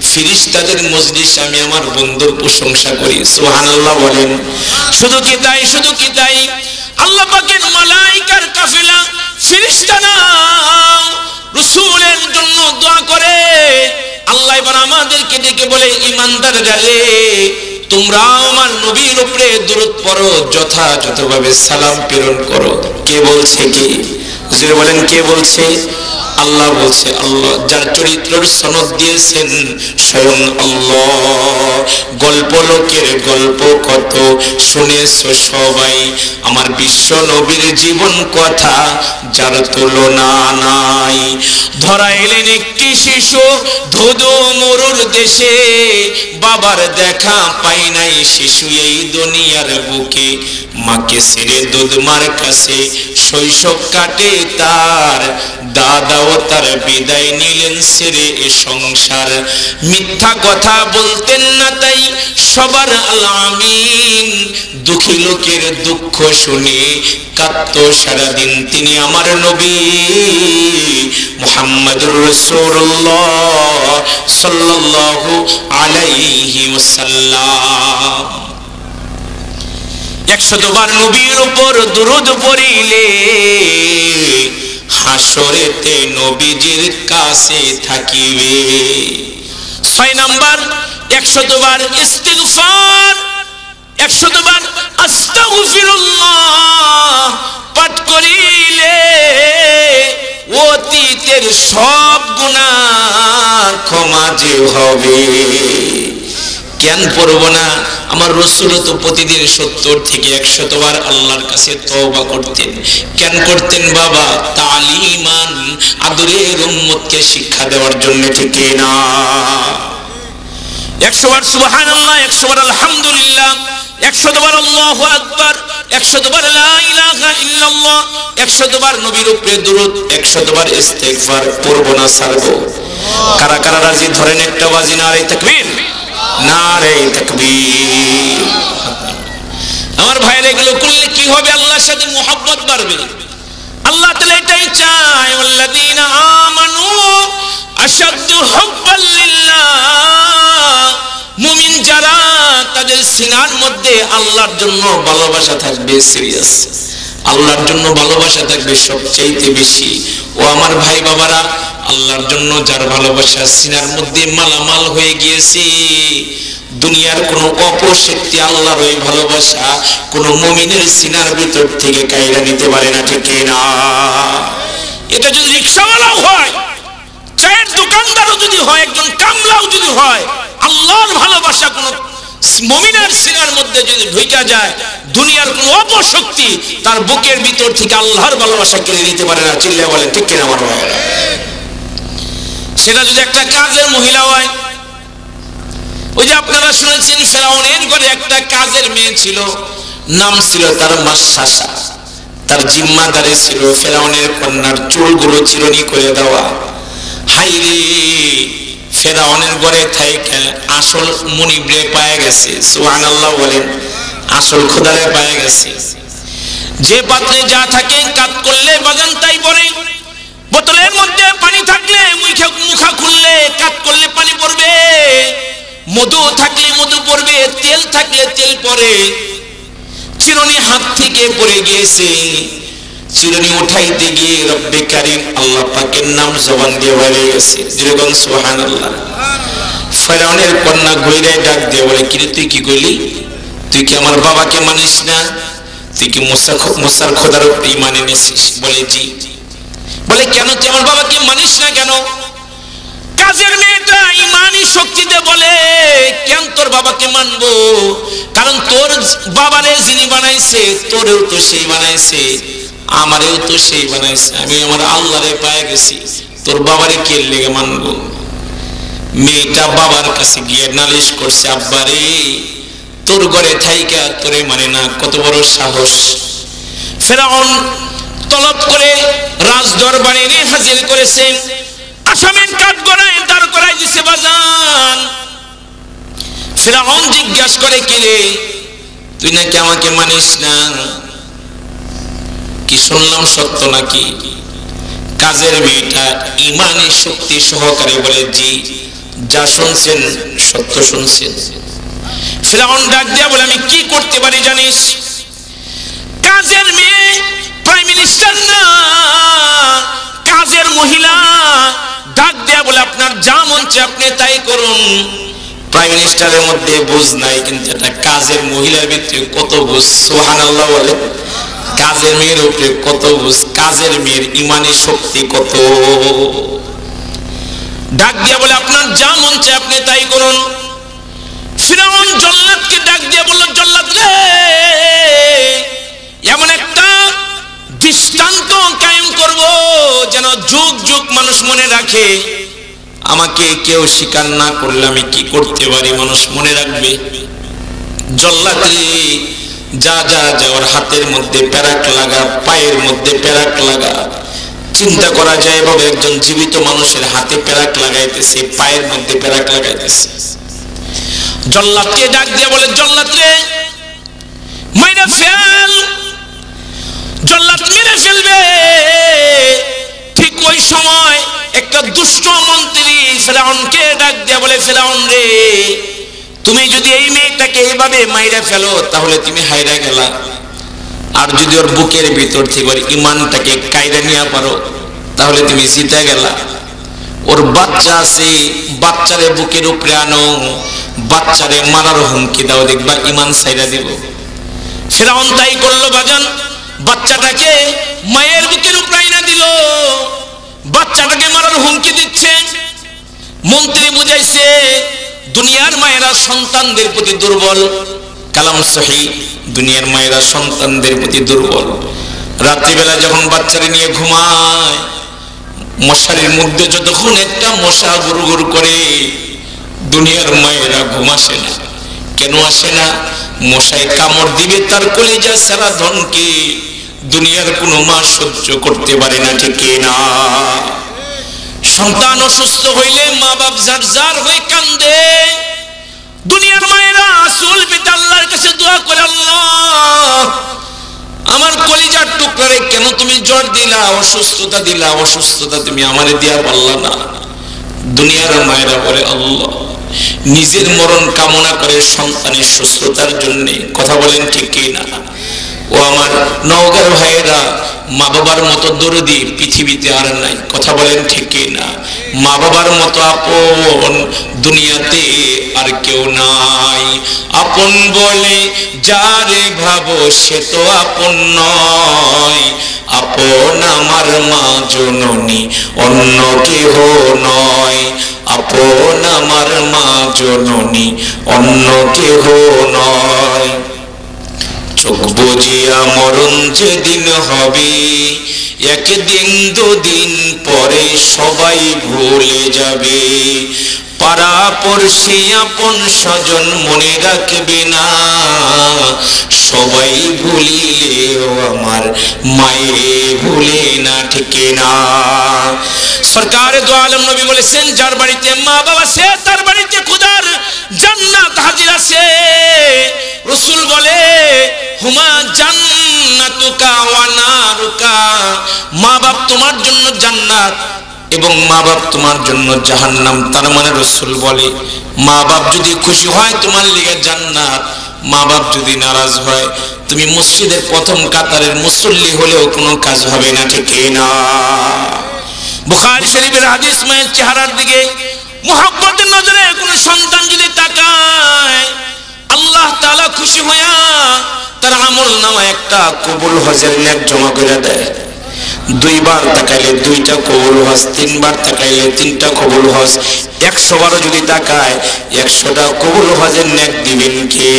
ফেরেশতাদের মজলিসে আমি আমার বন্ধুর প্রশংসা করি। সুবহানাল্লাহ বলেন। শুধু কি তাই, শুধু কি তাই, আল্লাহ পাকের মালাইকার কাফেলা ফেরেশতারা রাসূলের জন্য দোয়া করে। আল্লাহ এবার আমাদেরকে ডেকে বলে, ঈমানদার জালে তোমরা আমার নবীর উপরে দরুদ পড়ো, যথাযথভাবে সালাম প্রেরণ করো। কে বলছে? কি হুজুর বলেন, কে বলছে? আল্লাহ বলছে। আল্লাহ যার চরিত্রের সনদ দিয়েছেন স্বয়ং আল্লাহ। গল্প লোকের গল্প কত শুনেছো সবাই, আমার বিশ্ব নবীর জীবন কথা যার তুলনা নাই। ধরা এলেন একটি শিশু ধুধু মরুর দেশে, বাবার দেখা পাই নাই শিশু এই দুনিয়ার বুকে। মাকে ছেড়ে দুধ মার কাছে শৈশব কাটে তার, দাদাও তার বিদায় নিলেন ছেড়ে এ সংসার। মিথ্যা কথা বলতেন না তাই সবার আলামিন, দুঃখী লোকের দুঃখ শুনে কাঁদতো সারাদিন তিনি আমার নবী মুহাম্মদুর রাসূলুল্লাহ সাল্লাল্লাহু আলাইহি ওয়াসাল্লাম। 100 বার নবীর উপর দুরূদ পড়িলে হাসরেতে নবীজির কাছে থাকিবে। 6 নাম্বার 100 বার ইস্তিগফার, 100 বার আস্তাগফিরুল্লাহ পাঠ করিলে অতীতের সব গুনাহ ক্ষমা যে হবে। কেন পড়ব না? আমার রাসূল তো প্রতিদিন 70 থেকে 100 বার আল্লাহর কাছে তওবা করতেন। কেন করতেন বাবা? তালিমান, আদরের উম্মতকে শিক্ষা দেওয়ার জন্য, ঠিক না? 100 বার সুবহানাল্লাহ, 100 বার আলহামদুলিল্লাহ, 100 বার আল্লাহু আকবার, 100 বার লা ইলাহা ইল্লাল্লাহ, 100 বার নবীর উপরে দরুদ, 100 বার ইস্তিগফার পড়ব না ছাড়ব। কারা কারা রাজি? ধরেন একটা বাজি, নারে তাকবীর, নারে তাকবীর। আমার ভাইরা এগুলো করলে কি হবে? আল্লাহর সাথে মুহাব্বত বাড়বে। আল্লাহ তাআলা এটাই চায়, ওয়াল্লাযীনা আমানু আশাদ্দু হুব্বাল লিল্লাহ। মুমিন যারা, তাদের সিনার মধ্যে আল্লাহর জন্য ভালোবাসা থাকবে, সিরিয়াস আল্লাহর জন্য ভালোবাসা থাকবে সবচেয়ে বেশি। ও আমার ভাই বাবারা, আল্লাহর জন্য যার ভালোবাসা সিনার মধ্যে মালামাল হয়ে গিয়েছে, দুনিয়ার কোনো অপশক্তি আল্লাহর ওই ভালোবাসা কোন মুমিনের সিনার ভিতর থেকে কাইরা নিতে পারে না, ঠিক না? এটা যদি রিকশাওয়ালাও হয়, চায়ের দোকানদারও যদি হয়, একজন কামলাও যদি হয়, আল্লাহর ভালোবাসা কোন মুমিনের সিনার মধ্যে যদি ঢুকে যায়, দুনিয়ার কোন অপশক্তি তার বুকের ভিতর থেকে আল্লাহর ভালোবাসা কেড়ে নিতে পারে না। চিল্লায়ে বলেন ঠিক কিনা আমার ভাইরা? সেটা যদি একটা কাজের মহিলা হয়, ওই যে আপনারা শুনেছেন ফেরাউনের ঘরে একটা কাজের মেয়ে ছিল, নাম ছিল তার মাশাশা। তার জিম্মাদারি ছিল ফেরাউনের কন্যার চুলগুলো চিরুনি করে দেওয়া। হাইরে, ফেরাউনের ঘরে থেকে আসল মুনিবরে পায়ে গেছে। সুবহানাল্লাহ বলেন। আসল খোদারে পায়ে গেছে। যে পাত্রে যা থাকে কাট করলে বাজান তাই পড়ে। বোতলের মধ্যে পানি থাকলে মুখা খুললে কাট করলে পানি পড়বে। মধু থাকলে মধু পড়বে, তেল থাকলে তেল পড়ে। চিরুনি হাত থেকে পড়ে গিয়েছে, চিরুনি উঠাইতে গিয়ে রব্বে কারীম আল্লাহ পাকের নাম জবান দিয়ে বেরিয়ে গেছে। যেরকম সুবহানাল্লাহ। ফেরাউনের কন্যা ঘুরে ডাক দিয়ে বলে, কিরে তুই কি করলি? তুই কি আমার বাবাকে মানিস না? তুই কি মুসার খোদার উপর ঈমান এনেছিস? বলে জি। বলে কেন তুই আমার বাবাকে মানিস না কেন? কাজের মেয়েটা ঈমানি শক্তিতে বলে, কেন তোর বাবাকে মানবো? কারণ তোর বাবারে যিনি বানাইছে, তোরেও তো সেই বানাইছে, আমারেও তো সেই বানাইছে। আমি আমার আল্লাহরে পায়ে গেছি, তোর বাবারে কে লেগে মানবো? মেয়েটা বাবার কাছে গিয়ে নালিশ করছে, আব্বারে তোর ঘরে থাইকা তোরে মানে না, কত বড় সাহস! ফেরাউন তলব করে রাজ দরবারে এনে হাজির করেছে। আসামির কাঠগড়ায় দাঁড় করাই দিছে বাজান। ফিরআউন জিজ্ঞাসা করে, কি রে তুই নাকি আমাকে মানিস না? কি শুনলাম সত্য নাকি? কাজের মেয়েটা ইমানি শক্তি সহকারে বলে, জি, যা শুনছেন সত্য শুনছেন। ফিরআউন ডাক দিয়া বলে, আমি কি করতে পারি জানিস? কাজের মেয়ে প্রাইম মিনিস্টার না, কাজের মহিলা। ডাক দিয়া বলে, আপনার যা মন চায় আপনি তাই করুন। প্রাইম মিনিস্টারের মধ্যে বুঝ নাই, কিন্তু এটা কাজের মহিলার ভিতরে কত বুঝ। সুবহানাল্লাহ বলে, কাজের মেয়ের উপরে কত বুঝ, কাজের মেয়ের ইমানি শক্তি কত। ডাক দিয়া বলে, আপনার যা মন চায় আপনি তাই করুন। ফিরআউন জল্লাদকে ডাক দিয়া বলল, জল্লাদ রে, এমন একটা দৃষ্টান্ত কায়েম করব যেন যুগ যুগ মানুষ মনে রাখে। আমাকে কেউ স্বীকার না করলে আমি কি করতে পারি মানুষ মনে রাখবে। জল্লাদ রে, যা যা যা, ওর হাতের মধ্যে প্যারাক লাগা, পায়ের মধ্যে প্যারাক লাগা। চিন্তা করা যায় এভাবে একজন জীবিত মানুষের হাতে প্যারাক লাগাইতেছে, পায়ের মধ্যে প্যারাক লাগাইতেছে। জল্লাদকে ডাক দিয়ে বলে, জল্লাদ রে, মাইরা ফেল। জল্লাদ মেরে ফেলবে। ঠিক ওই সময় একটা দুষ্ট মন্ত্রী ফিরআউনকে ডাক দিয়ে বলে, ফিরআউন রে, তুমি যদি এই মেয়েটাকে এইভাবে মাইরা ফেলো তাহলে তুমি হাইরা গেলা, আর যদি ওর বুকের ভিতর থেকে ওর ইমানটাকে কাইরা নিয়ে পারো তাহলে তুমি জিতে গেলা। ওর বাচ্চা আছে, বাচ্চারে বুকের উপরে আনো, বাচ্চারে মারার হুমকি দাও, দেখবা ইমান ছাইরা দিব। ফিরআউন তাই করলো বাজান। বাচ্চাটাকে মায়ের বুকের উপরে আইনা দিল, বাচ্চাটাকে মারার হুমকি দিচ্ছে। মন্ত্রী বুঝাইছে, দুনিয়ার মায়েরা সন্তানদের প্রতি দুর্বল। কালাম সহি, দুনিয়ার মায়েরা সন্তানদের প্রতি দুর্বল। রাত্রিবেলা যখন বাচ্চারে নিয়ে ঘুমায়, মশারির মধ্যে যতক্ষণ একটা মশা গুরু গুরু করে, দুনিয়ার মায়েরা ঘুম আসে না। কেন আসে না? মশায় কামড় দিবে তার কলিজা সারা ধনকে। দুনিয়ার কোনো মা সহ্য করতে পারে না, ঠিক না? সন্তান অসুস্থ হইলে মা বাপ যার যার হয়ে কান্দে। দুনিয়ার মায়েরা আসল পিতা আল্লাহর কাছে দোয়া করে, আল্লাহ আমার কলিজার টুকরারে কেন তুমি জ্বর দিলা, অসুস্থতা দিলা, অসুস্থতা তুমি আমারে দিয়া পারলা না। দুনিয়ার মায়েরা বলে, আল্লাহ নিজের মরণ কামনা করে সন্তানের সুস্থতার জন্য। কথা বলেন ঠিক না? ও আমার নওগাঁর ভাইয়েরা, মা বাবার মতো দরদি পৃথিবীতে আর নাই। কথা বলেন ঠিক না? মা বাবার মতো আপন দুনিয়াতে আর কেউ নাই। আপন বলে যারে ভাবো সে তো আপন নয়। আপন আমার মা জননী, অন্য কেহ নয়। আপন আমার মা জননী, অন্য কেহ নয়। চোখ বুজিয়া মরণ যেদিন হবে, একদিন দুদিন পরে সবাই ভুলে যাবে। পাড়া পড়শি আপন স্বজন মনে রাখবে না, সবাই ভুলিলেও আমার মায়ে ভুলে না, ঠিক না? সরকার দো আলম নবী বলেছেন, যার বাড়িতে মা বাবা আছে তার বাড়িতে খোদার জান্নাত হাজির আছে। রাসূল বলে, হুমা জান্নাতুকা ওয়া নারুকা, মা বাপ তোমার জন্য জান্নাত এবং মা বাপ তোমার জন্য জাহান্নাম। তার মানে রাসূল বলে, মা বাপ যদি খুশি হয় তোমার লিগে জান্নাত, মা বাপ যদি নারাজ হয় তুমি মসজিদের প্রথম কাতারের মুসল্লি হলেও কোনো কাজ হবে না, ঠিক না? বুখারী শরীফের হাদিস, মায়ের চেহারার দিকে মুহাব্বতের নজরে কোনো সন্তান যদি তাকায়, আল্লাহ তাআলা খুশি হইয়া তার আমলনামায় একটা কবুল হজের নেক জমা করে দেয়। দুইবার তাকাইলে দুইটা কবুল হজ, তিনবার তাকাইলে তিনটা কবুল হজ, 100 বারও যদি তাকায় 100টা কবুল হজের নেক দিবেন কে?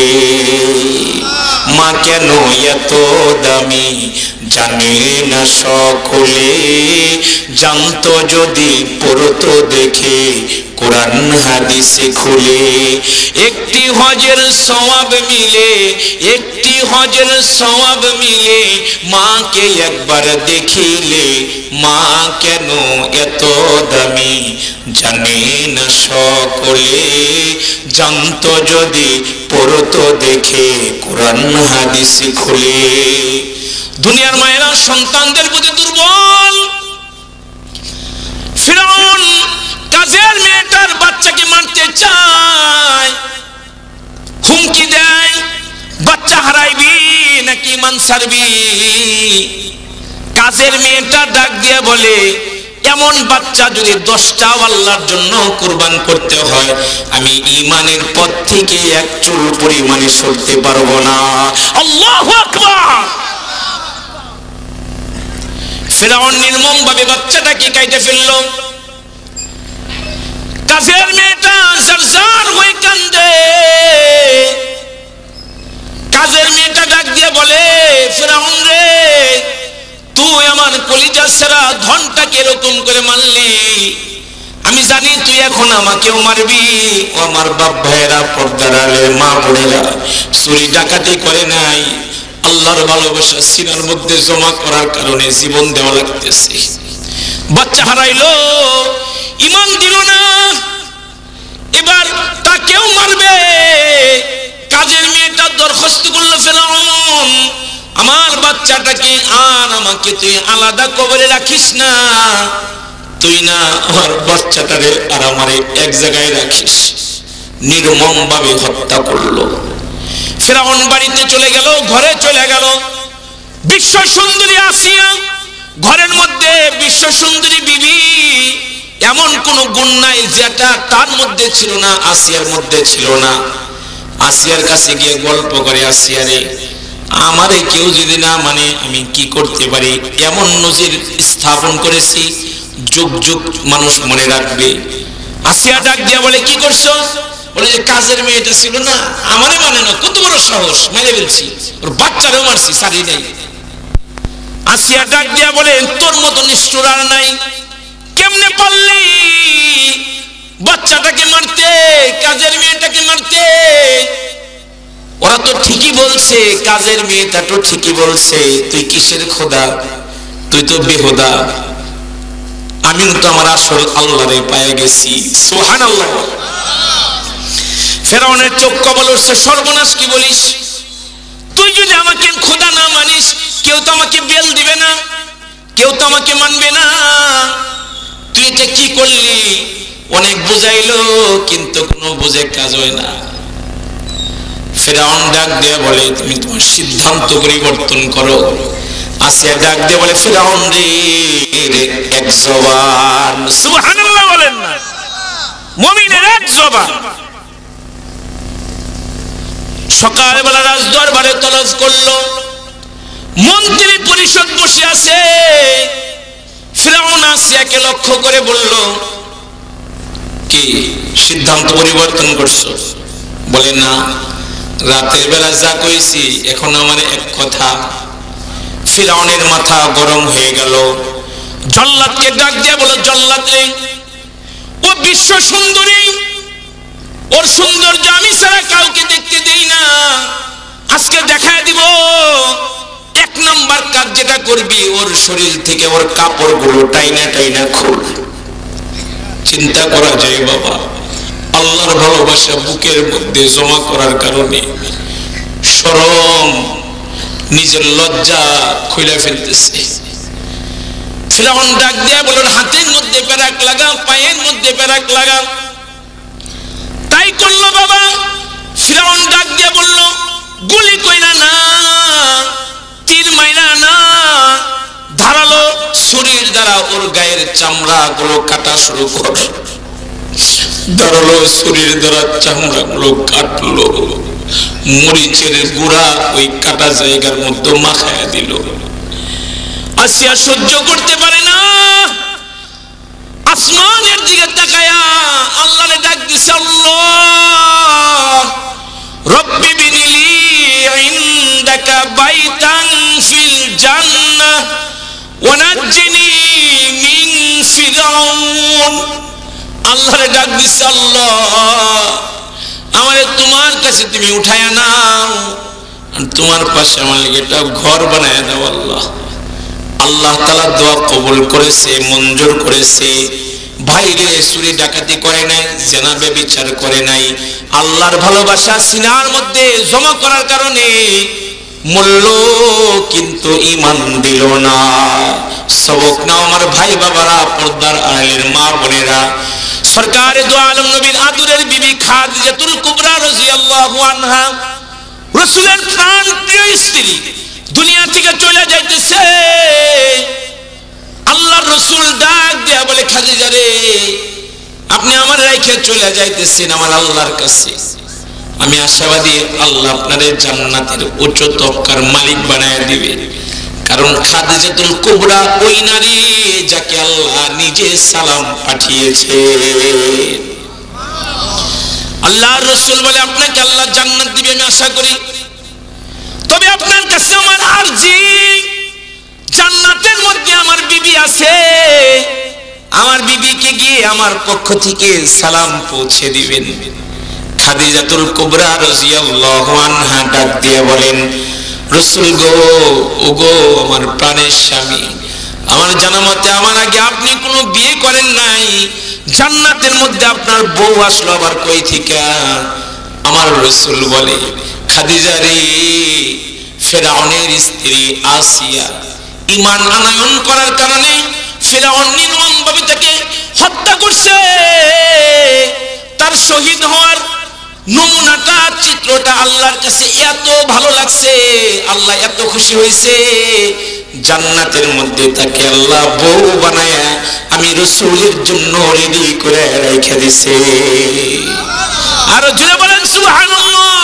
মা কেন এত দামি জানে না সকলে, জানতো যদি পড়তো দেখে কোরআন হাদিসে খুলে। একটি হজের সওয়াব মিলে, একটি হজের সওয়াব মিলে, মাকে একবার দেখিলে মা কেন এত দামি জানে না সকলে। জানতো যদি পড়তো দেখে কোরআন হাদিসে খুলে। দুনিয়ার মায়েরা সন্তানদের প্রতি দুর্বল। ফিরআউন কাজের মেয়েটার বাচ্চাকে মারতে চায়, হুমকি দেয়, বাচ্চা হারাইবি নাকি ইমান ছাড়বি। কাজের মেয়েটা ডাক দিয়ে বলে, এমন বাচ্চা যদি 10টাও আল্লাহর জন্য কুরবান করতে হয়, আমি ঈমানের পথ থেকে এক চুল পরিমাণে সরতে পারবো না। আল্লাহু আকবার। ফিরআউন নির্মম ভাবে বাচ্চাটাকে কাটে ফেললো। কাজের মেয়েটা জারজার হয়ে কান্দে। কাজের মেয়েটা ডাক দিয়ে বলে, ফিরআউন রে, তুই আমার কলিজা সেরা ধনটাকে এরকম করে মারলি, আমি জানি তুই এখন আমাকেও মারবি। ও আমার বাপ ভাইয়েরা, পর্দার আলে মা বোনেরা, চুরি ডাকাতি করে নাই, আল্লাহর ভালোবাসা সিনার মধ্যে জমা করার কারণে জীবন দেওয়া লাগতেছে। বাচ্চা হারাইলো, ঈমান দিল না, এবার তাকেও মারবে। কাজের মেয়েটা দরখাস্ত করলো, ফিরআউন আমার বাচ্চাটাকে আর আমাকে তুই আলাদা কবরে রাখিস না, তুই না আমার বাচ্চাটারে আর আমারে এক জায়গায় রাখিস। নির্মম ভাবে হত্যা করলো। ফিরআউন বাড়িতে চলে গেল, ঘরে চলে গেল। বিশ্ব সুন্দরী আসিয়া, ঘরের মধ্যে বিশ্ব সুন্দরী বিবি, এমন কোন গুণ নাই যেটা তার মধ্যে ছিল না, আসিয়ার মধ্যে ছিল না। আসিয়ার কাছে গিয়ে গল্প করে, আসিয়া রে, আমারে কেউ যদি না মানে আমি কি করতে পারি, এমন নজির স্থাপন করেছি যুগ যুগ মানুষ মনে রাখবে। আসিয়া ডাক দিয়া বলে, কি করছো? বলে যে কাজের মেয়েটা ছিল না, আমারে মানে না, কত বড় সাহস, মেরে ফেলছি, ওর বাচ্চারও মারছি, সারি নাই। আসিয়া ডাক দিয়া বলে, তোর মতো নিষ্ঠুর আর নাই, কেমনে পারলি বাচ্চাটাকে মারতে, কাজের মেয়েটাকে মারতে? ওরা তো ঠিকই বলছে, কাজের মেয়েটা তো ঠিকই বলছে, তুই কিসের খোদা, তুই তো বেহুদা। আমি তো আমার আসল আল্লাহরে পেয়ে গেছি। সুবহানাল্লাহ। ফিরআউনের চোখ কবল উঠছে, সর্বনাশ, কি বলিস? তুই যদি আমাকে খোদা না মানিস, কেউ তো আমাকে বেল দিবে না, কেউ তো আমাকে মানবে না, তুই এটা কি করলি? অনেক বুঝাইলো, কিন্তু কোনো বুঝে কাজ হয় না। ফিরআউন ডাক দিয়ে বলে, তুমি তোমার সিদ্ধান্ত পরিবর্তন করো। আসিয়া ডাক দিয়ে বলে, ফিরআউন রে, এক জবান। সুবহানাল্লাহ বলেন না, মুমিনের এক জবান। সকালবেলা রাজ দরবারে তলব করলো, মন্ত্রী পরিষদ বসে আছে। ফিরআউন আসিয়াকে লক্ষ্য করে বলল, কি সিদ্ধান্ত পরিবর্তন করছো? বলে, না, রাতের বেলা যা কইছি এখন আমার এক কথা। ফিরআউনের মাথা গরম হয়ে গেল। জল্লাদকে ডাক দিয়ে বলো, জল্লাদ রে, ও বিশ্ব সুন্দরী, ওর সৌন্দর্য আমি ছাড়া কাউকে দেখতে দেই না, আজকে দেখায় দিব। 1 নাম্বার কাজ যেটা করবি, ওর শরীর থেকে ওর কাপড়গুলো টাইনা টাইনা খুল। চিন্তা করা যায় বাবা, আল্লাহর ভালোবাসা বুকের মধ্যে জমা করার কারণে শরম, নিজের লজ্জা খুলে ফেলতেছে। ফিরআউন ডাক দিয়া বলল, হাতের মধ্যে পেরাক লাগা, পায়ের মধ্যে পেরাক লাগা। তাই করলো বাবা। ফিরআউন ডাক দিয়া বলল, গুলি কইরা না, তীর মাইরা না, ধারালো ছুরির দ্বারা ওর গায়ের চামড়া গুলো কাটা শুরু কর। ধারালো ছুরির দ্বারা চামড়া গুলো কাটলো, মরিচের গুঁড়া ওই কাটা জায়গার মধ্যে মাখায়া দিল। আসিয়া সহ্য করতে পারে না, আসমানের দিকে তাকায়া আল্লাহরে ডাক দিছে, আল্লাহ রব্বি বিনিলি ইনদাকা বাইতান ফিল জান্নাহ ওয়া নাজ্জিনি মিন ফিরআউন আল্লাহরে ডাক দিচ্ছে, আল্লাহ আমারে তোমার কাছে তুমি উঠায়া নাও, তোমার পাশে আমার লেগে একটা ঘর বানায় দাও আল্লাহ। আল্লাহ তাআলা দোয়া কবুল করেছে, মঞ্জুর করেছে। ভাইরে চুরি ডাকাতি করে নাই, জেনা ব্যভিচার করে নাই, আল্লাহর ভালোবাসা সিনার মধ্যে জমা করার কারণে মূল্য কিন্তু ঈমান দিল না। সবক নাও আমার ভাই বাবারা, পর্দার আড়ালের মা বোনেরা। সরকারে দু আলম নবীর আদরের বিবি খাদিজাতুল কুবরা রাদিয়াল্লাহু আনহা, রাসূলের প্রাণ প্রিয় স্ত্রী, দুনিয়া থেকে চলে যাইতেছে। আল্লাহর রাসূল ডাক দেয়া বলে, খাদিজা রে, আপনি আমার রাইখে চলে যাইতেছেন আমার আল্লাহর কাছে, আমি আশাবাদী আল্লাহ আপনারে জান্নাতের উচ্চ তবকার মালিক বানায় দিবে। কারণ খাদিজাতুল কুবরা ওই নারী যাকে আল্লাহ নিজে সালাম পাঠিয়েছে। আল্লাহর রাসূল বলে, আপনাকে আল্লাহ জান্নাত দিবে আমি আশা করি, তবে আপনার কাছে আমার আরজি, জান্নাতের মধ্যে আমার বিবি আছে, আমার বিবিকে গিয়ে আমার পক্ষ থেকে সালাম পৌঁছে দিবেন। খাদিজাতুল কুবরা রাদিয়াল্লাহু আনহা ডাক দিয়ে বলেন, রাসূল গো, ওগো আমার প্রাণের স্বামী, আমার জানা মতে আমার আগে আপনি কোনো বিয়ে করেন নাই, জান্নাতের মধ্যে আপনার বউ আসলো আবার কই থেকে? আমার রাসূল বলে, খাদিজা রে, ফেরাউনের স্ত্রী আসিয়া ঈমান আনয়ন করার কারণে ফেরাউন নির্মমভাবে তাকে হত্যা করছে। তার শহীদ হওয়ার নমুনাটা, চিত্রটা আল্লাহর কাছে এত ভালো লাগছে, আল্লাহ এত খুশি হয়েছে, জান্নাতের মধ্যে তাকে আল্লাহ বউ বানায়া আমি রাসূলের জন্য রেডি করে রেখে দিয়েছে। আর জোরে বলেন সুবহানাল্লাহ।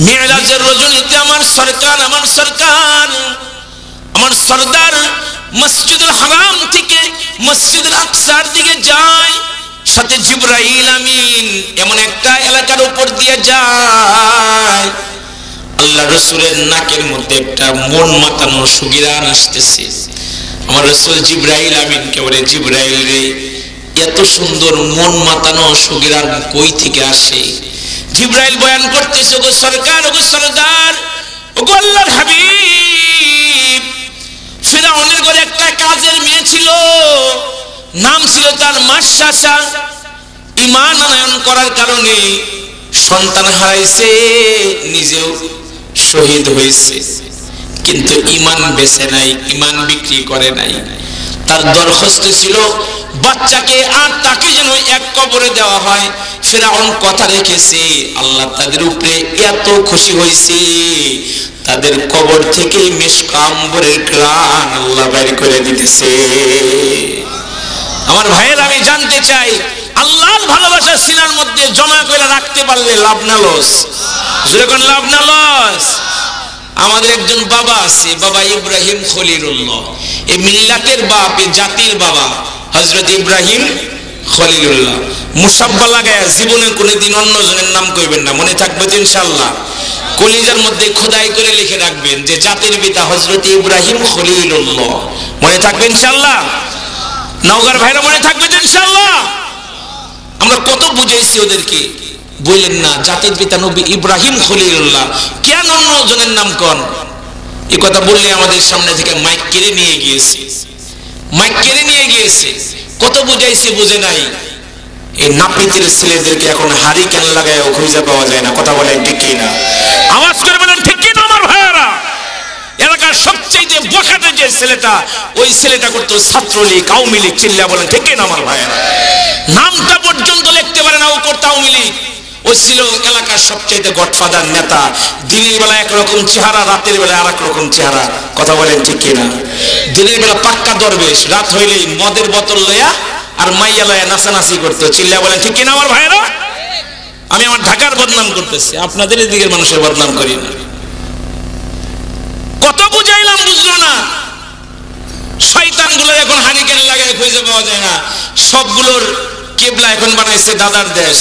মিরাজের রজনীতে আমার সরকার আমার সরদার মসজিদুল হারাম থেকে মসজিদুল আকসার দিকে যায়, সাথে জিবরাইল আমিন এমন একটা এলাকার উপর দিয়ে যায়, আল্লাহ রাসূলের নাকের মধ্যে একটা মন মাতানো সুগিরান আসতেছে। আমার রাসূল জিবরাইল আমিনকে বলে, জিবরাইল রে, এত সুন্দর মন মাতানো সুগিরান কই থেকে আসে? জিবরাইল বয়ান করতেছে, ওগো সরকার, ওগো সরদার, ওগো আল্লাহর হাবিব, ফিরআউনের ঘরে একটা কাজের মেয়ে ছিল, নাম ছিল তার মাশাশা। ঈমান আনয়ন করার কারণে সন্তান হারাইছে, নিজেও শহীদ হয়েছে, কিন্তু ঈমান বেচে নাই, ঈমান বিক্রি করে নাই। তার দরখাস্ত ছিল বাচ্চাকে আর তাকে যেন এক কবরে দেওয়া হয়। ফিরআউন কথা রেখেছে, আল্লাহ তাদের উপরে এত খুশি হয়েছে, তাদের কবর থেকে মিশক আম্বরের ঘ্রাণ আল্লাহ বের করে দিতেছে। আমার ভাইয়ের, আমি জানতে চাই, আল্লাহর ভালোবাসা সিনার মধ্যে জমা করে রাখতে পারলে লাভ না লস? যেরকম লাভ না লস। আমাদের একজন বাবা আছে, বাবা ইব্রাহিম খলিলুল্লাহ, এই মিল্লাতের বাপ, এই জাতির বাবা হযরত ইব্রাহিম খলিলুল্লাহ। মুসাব্বা লাগায়া জীবনে কোনোদিন অন্যজনের নাম কইবেন না, মনে থাকবে তো ইনশাআল্লাহ। কলিজার মধ্যে খোদাই করে লিখে রাখবেন যে জাতির পিতা হযরত ইব্রাহিম খলিলুল্লাহ, মনে থাকবে ইনশাআল্লাহ। নওগাঁর ভাইরা মনে থাকবে তো ইনশাআল্লাহ। আমরা কত বুঝাইছি ওদেরকে, বললেন না জাতির পিতা নবী ইব্রাহিম খলিলুল্লাহ, কেন অন্যজনের নাম কোন? এই কথা বললে আমাদের সামনে থেকে মাইক কেড়ে নিয়ে গিয়েছে। কত বুঝাইছে, বুঝে নাই। এই নাপিতের ছেলেদেরকে এখন হারিকেন লাগায় খুঁজে পাওয়া যায় না। কথা বলেন ঠিক কি না? আওয়াজ করে বলেন ঠিক কি না আমার ভাইরা? এলাকার সবচেয়ে বোকাতে যে ছেলেটা, ওই ছেলেটা করতো ছাত্রলীগ, আওয়ামী লীগ। চিল্লা বলেন ঠিক কি না আমার ভাইরা? নামটা পর্যন্ত লিখতে পারে না, ও করতো আওয়ামী লীগ। ও ছিল এলাকার সবচেয়ে গডফাদার নেতা। দিনের বেলা একরকম চেহারা, রাতের বেলা আর এক রকম চেহারা। কথা বলেন ঠিক কিনা? দিনের বেলা পাক্কা দরবেশ, রাত হইলেই মদের বোতল লইয়া আর মাইয়া লইয়া নাচানাচি করতো। চিল্লা বলেন ঠিক কিনা আমার ভাইরা? আমি আমার ঢাকার বদনাম করতেছি, আপনাদের এদিকের মানুষের বদনাম করি না। কত বুঝাইলাম, বুঝলো না। শয়তানগুলোর এখন হারিকেন লাগায় খুঁজে পাওয়া যায় না। সবগুলোর কেবলা এখন বানাইছে দাদার দেশ,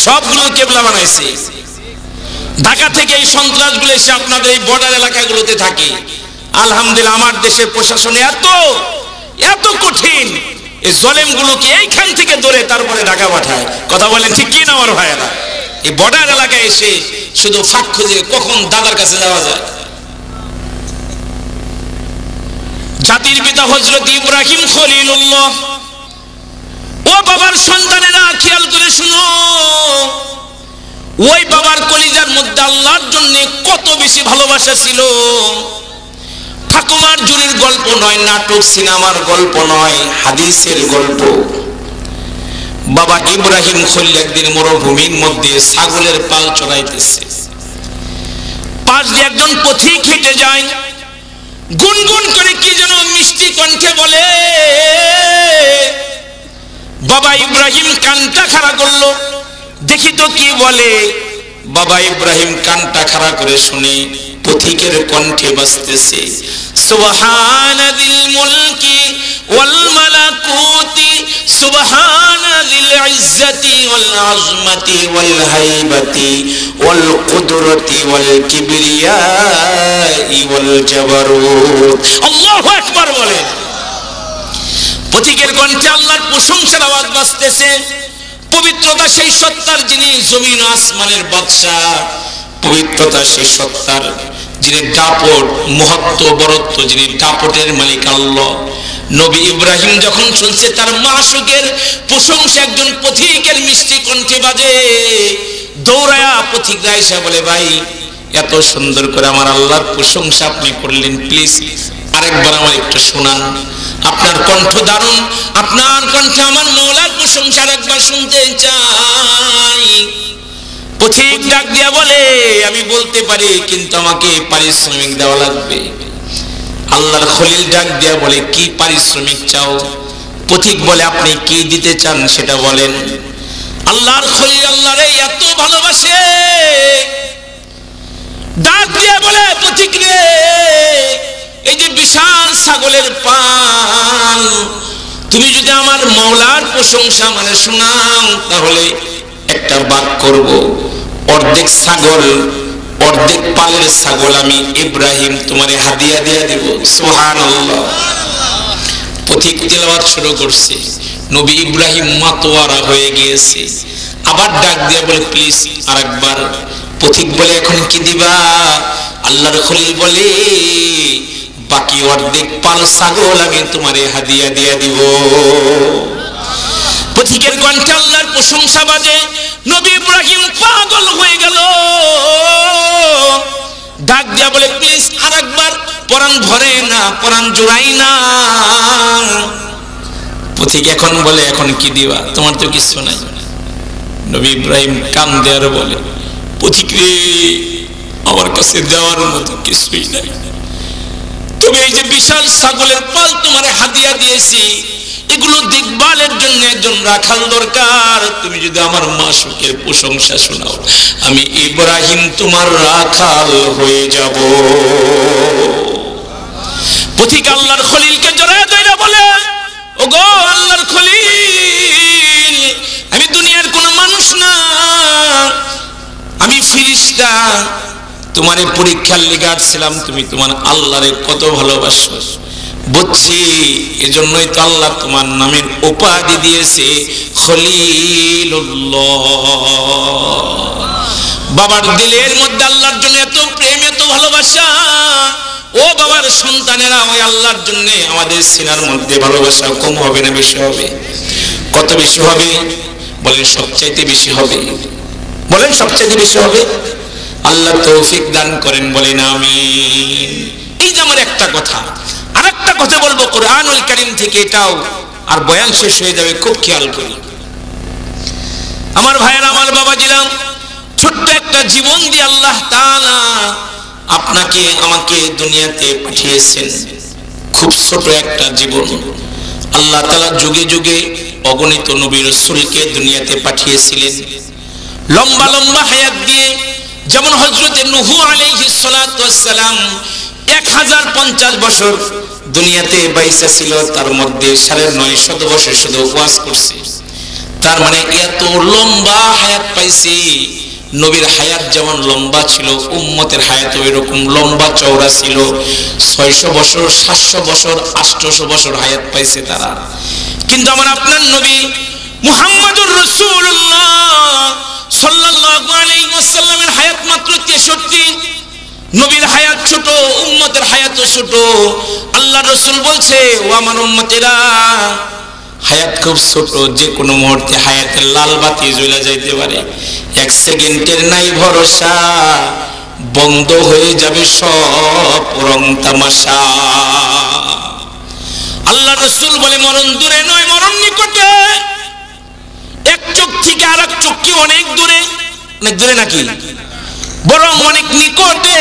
সবগুলো কেবলা বানাইছে। ঢাকা থেকে এই সন্ত্রাসগুলো এসে আপনাদের এই বর্ডার এলাকাগুলোতে থাকে। আলহামদুলিল্লাহ, আমার দেশের প্রশাসন এত কঠিন, এই জলেমগুলোকে এইখান থেকে ধরে তারপরে ঢাকা পাঠায়। কথা বলেন ঠিক কি না আমার ভাইয়েরা? এই বর্ডার এলাকায় এসে শুধু ফাঁক খুঁজে কখন দাদার কাছে যাওয়া যায়। জাতির পিতা হযরত ইব্রাহিম খলিলুল্লাহ, ও বাবার সন্তানেরা খেয়াল করে শুনো, ওই বাবার কলিজার মধ্যে আল্লাহর জন্য কত বেশি ভালোবাসা ছিল। ঠাকুমার জুড়ির গল্প নয়, নাটক সিনেমার গল্প নয়, হাদিসের গল্প। বাবা ইব্রাহিম খলিল একদিন মরুভূমির মধ্যে ছাগলের পাল চড়াইতেছে। পাশ দিয়ে একজন পথিক হেঁটে যায়, গুনগুন করে কি যেন মিষ্টি কণ্ঠে বলে। বাবা ইব্রাহিম কানটা খাড়া করলো, দেখি তো কি বলে। বাবা ইব্রাহিম কানটা খাড়া করে শুনে পথিকের কণ্ঠে বাজতেছে, সুবহানাদিল মুলকি ওয়াল মালাকুতি সুবহানাদিল ইজ্জতি ওয়াল আযমাতি ওয়াল হাইবাতি ওয়াল কুদরতি ওয়াল কিবরিয়াই ওয়াল জাবারুত। আল্লাহু আকবার বলে। পথিকের কণ্ঠে আল্লাহর প্রশংসার আওয়াজ বাজতেছে। পবিত্রতা সেই সত্তার যিনি জমিন আসমানের বাদশা, পবিত্রতা সেই সত্তার যিনি দাপট মহত্ব বরত্ব, যিনি দাপটের মালিক আল্লাহ। নবী ইব্রাহিম যখন শুনছে তার মাশূকের প্রশংসা একজন পথিকের মিষ্টি কণ্ঠে বাজে, দৌড়ায়া পথিকরা এসে বলে, ভাই এত সুন্দর করে আমার আল্লাহর প্রশংসা আপনি করলেন, প্লিজ আরেকবার আমার একটু শোনান। আপনার কণ্ঠ দারুণ, আপনার কণ্ঠে আমার মওলার প্রশংসা একবার শুনতে চাই। পথিক ডাক দিয়া বলে, আমি বলতে পারি কিন্তু আমাকে পারিশ্রমিক দেওয়া লাগবে। আল্লাহর খলিল ডাক দিয়া বলে, কি পারিশ্রমিক চাও? পথিক বলে, আপনি কি দিতে চান সেটা বলেন। আল্লাহর খলিল আল্লাহরে এত ভালোবাসে, ডাক দিয়া বলে, পথিক রে, এই যে বিশাল ছাগলের পাল, তুমি যদি আমার মওলার প্রশংসা মানে শোনাও, তাহলে একটা ভাগ করব, অর্ধেক ছাগল অর্ধেক পালের ছাগল আমি ইব্রাহিম তোমারে হাদিয়া দিয়ে দেব। সুবহানাল্লাহ। পথিক তেলাওয়াত শুরু করছে, নবী ইব্রাহিম মাতোয়ারা হয়ে গিয়েছে। আবার ডাক দিয়ে বলে, প্লিজ আরেকবার। পথিক বলে, এখন কি দিবা? আল্লাহর খলিল বলে, বাকি অর্ধেক পাল ছাগল আমি তোমারে হাদিয়া দিয়ে দিব। পথিকের কণ্ঠে আল্লাহর প্রশংসা বাজে। নবী ইব্রাহিম পাগল হয়ে গেল, ডাক দিয়া বলে, প্লিজ আরেকবার। পরাণ ভরে না, পরাণ জোড়াই না। পথিক এখন বলে, এখন কি দিবা? তোমার তো কিছু নাই। নবী ইব্রাহিম কান দেয়ার বলে, পথিক রে, আমার কাছে দেওয়ার মতো কিছুই নাই, তবে এই যে বিশাল ছাগলের পাল তোমারে হাদিয়া দিয়েছি, এগুলো দেখভালের জন্য একজন রাখাল দরকার। তুমি যদি আমার মাশূকের প্রশংসা শোনাও, আমি ইব্রাহিম তোমার রাখাল হয়ে যাব। পথিক আল্লাহর খলিলকে জড়ায় ধরে বলে, ওগো আল্লাহর খলিল, আমি দুনিয়ার কোনো মানুষ না, আমি ফেরেশতা। তোমারে পরীক্ষার লেগে আসছিলাম, তুমি তোমার আল্লাহরে কত ভালোবাসো বুঝছি, এজন্যই তো আল্লাহ তোমার নামের উপাধি দিয়েছে খলিলুল্লাহ। বাবার দিলের মধ্যে আল্লাহর জন্য এত প্রেম, এত ভালোবাসা। ও বাবার সন্তানেরা, ওই আল্লাহর জন্য আমাদের সিনার মধ্যে ভালোবাসা কম হবে না বেশি হবে? কত বেশি হবে বলেন? সবচাইতে বেশি হবে। বলেন সবচাইতে বেশি হবে। আল্লাহ তৌফিক দান করেন, বলেন আমিন। এই যে আমার একটা কথা, আরেকটা কথা বলবো কোরআনুল কারীম থেকে, এটাও আর বয়ান শেষ হয়ে যাবে, খুব খেয়াল করি। আমার ভাইয়েরা, আমার বাবাজিরা, ছোট্ট একটা জীবন দিয়ে আল্লাহ তাআলা আপনাকে আমাকে দুনিয়াতে পাঠিয়েছেন। খুব ছোট একটা জীবন। আল্লাহ তাআলা যুগে যুগে অগণিত নবী রাসূলকে দুনিয়াতে পাঠিয়েছিলেন, লম্বা লম্বা হায়াত দিয়ে। যেমন হযরত নূহ আলাইহিস সালাতু ওয়াস সালাম 1050 বছর দুনিয়াতে বাইসা ছিল, তার মধ্যে 950 বছর শুধু ওয়াজ করছে। তার মানে এত লম্বা হায়াত পাইছে। নবীর হায়াত যেমন লম্বা ছিল, উম্মতের হায়াত এরকম লম্বা চওড়া ছিল। 600 বছর, 700 বছর, 800 বছর হায়াত পাইছে তারা। কিন্তু আমার আপনার নবী মুহাম্মদুর রাসূলুল্লাহ সাল্লাল্লাহু আলাইহি ওয়াসাল্লামের হায়াত মাত্র 63। নবীর হায়াত ছোট, উম্মতের হায়াতও ছোট। আল্লাহ রাসূল বলছে, ও আমার উম্মতেরা, হায়াত খুব ছোট, যে কোনো মুহূর্তে হায়াতের লাল বাতি জ্বলে যাইতে পারে। 1 সেকেন্ডের নাই ভরসা, বন্ধ হয়ে যাবে সব রং তামাশা। আল্লাহ রাসূল বলে, মরণ দূরে নয়, মরণ নিকটে। এক চোখ থেকে আরেক চোখ কি অনেক দূরে? অনেক দূরে নাকি? বরং অনেক নিকটে।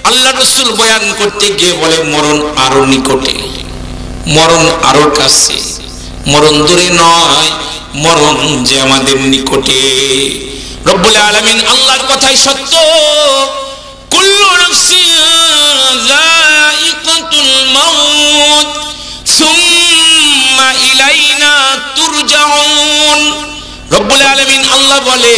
আল্লাহ রাসূল বয়ান করতে গিয়ে বলে, মরণ আরো নিকটে, মরণ আরো কাছে, মরণ দূরে নয়, মরণ যে আমাদের নিকটে। রব্বুল আলামিন আল্লাহর কথাই সত্য। কুল্লু নাফসিন যায়িকাতুল মাউত সুম্মা ইলাইনা তুরজাউন। রব্বুল আলামিন আল্লাহ বলে,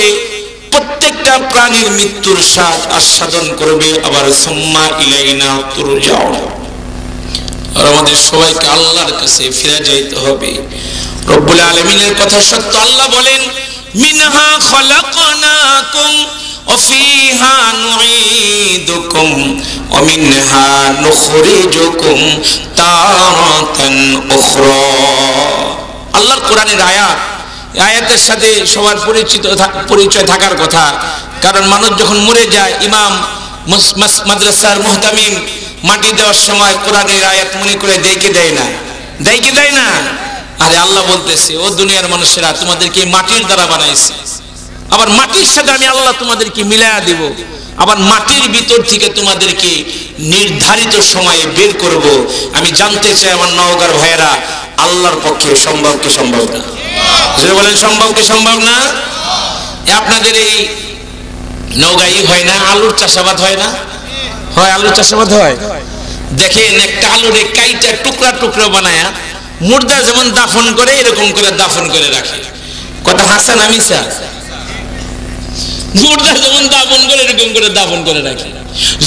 প্রত্যেকটা প্রাণীর মৃত্যুর স্বাদ আস্বাদন করবে, আবার সুম্মা ইলাইনা তুরজাউন। আর আমাদের সবাইকে আল্লাহর কাছে ফিরে যাইতে হবে। রব্বুল আলামিনের কথা সত্য। আল্লাহ বলেন, মিনহা খলাকনাকুম ওয়া ফিহা নুঈদুকুম ওয়া মিনহা নুখরিজুকুম তারাতান উখরা। আল্লাহর কোরআনের আয়াত, আয়াতের সাথে সবার পরিচয় থাকার কথা। কারণ মানুষ যখন মরে যায়, ইমাম মাদ্রাসার মুহতামিম মাটি দেওয়ার সময় কোরআনের আয়াত মনে করে দেয় কি দেয় না? দেয় কি দেয় না? আরে আল্লাহ বলতেছে, ও দুনিয়ার মানুষেরা, তোমাদেরকে মাটির দ্বারা বানাইছে, আবার মাটির সাথে আমি আল্লাহ তোমাদেরকে মিলায়া দিব, আবার মাটির ভিতর থেকে তোমাদেরকে নির্ধারিত সময়ে বের করব। আমি জানতে চাই আমার নওগাঁর ভাইয়েরা, আল্লাহর পক্ষে সম্ভব কি সম্ভব না? যদি বলেন সম্ভব কি সম্ভব না? আপনাদের এই নওগাঁই হয় না, আলুর চাষাবাদ হয় না? হয়, আলুর চাষাবাদ হয়। দেখেন, একটা আলুর কাইটা টুকরা টুকরা বানায়া মুর্দা যেমন দাফন করে, এরকম করে দাফন করে রাখে। কথা হাসান আমি মিছা? মুর্দা যেমন দাফন করে, এরকম করে দাফন করে রাখে।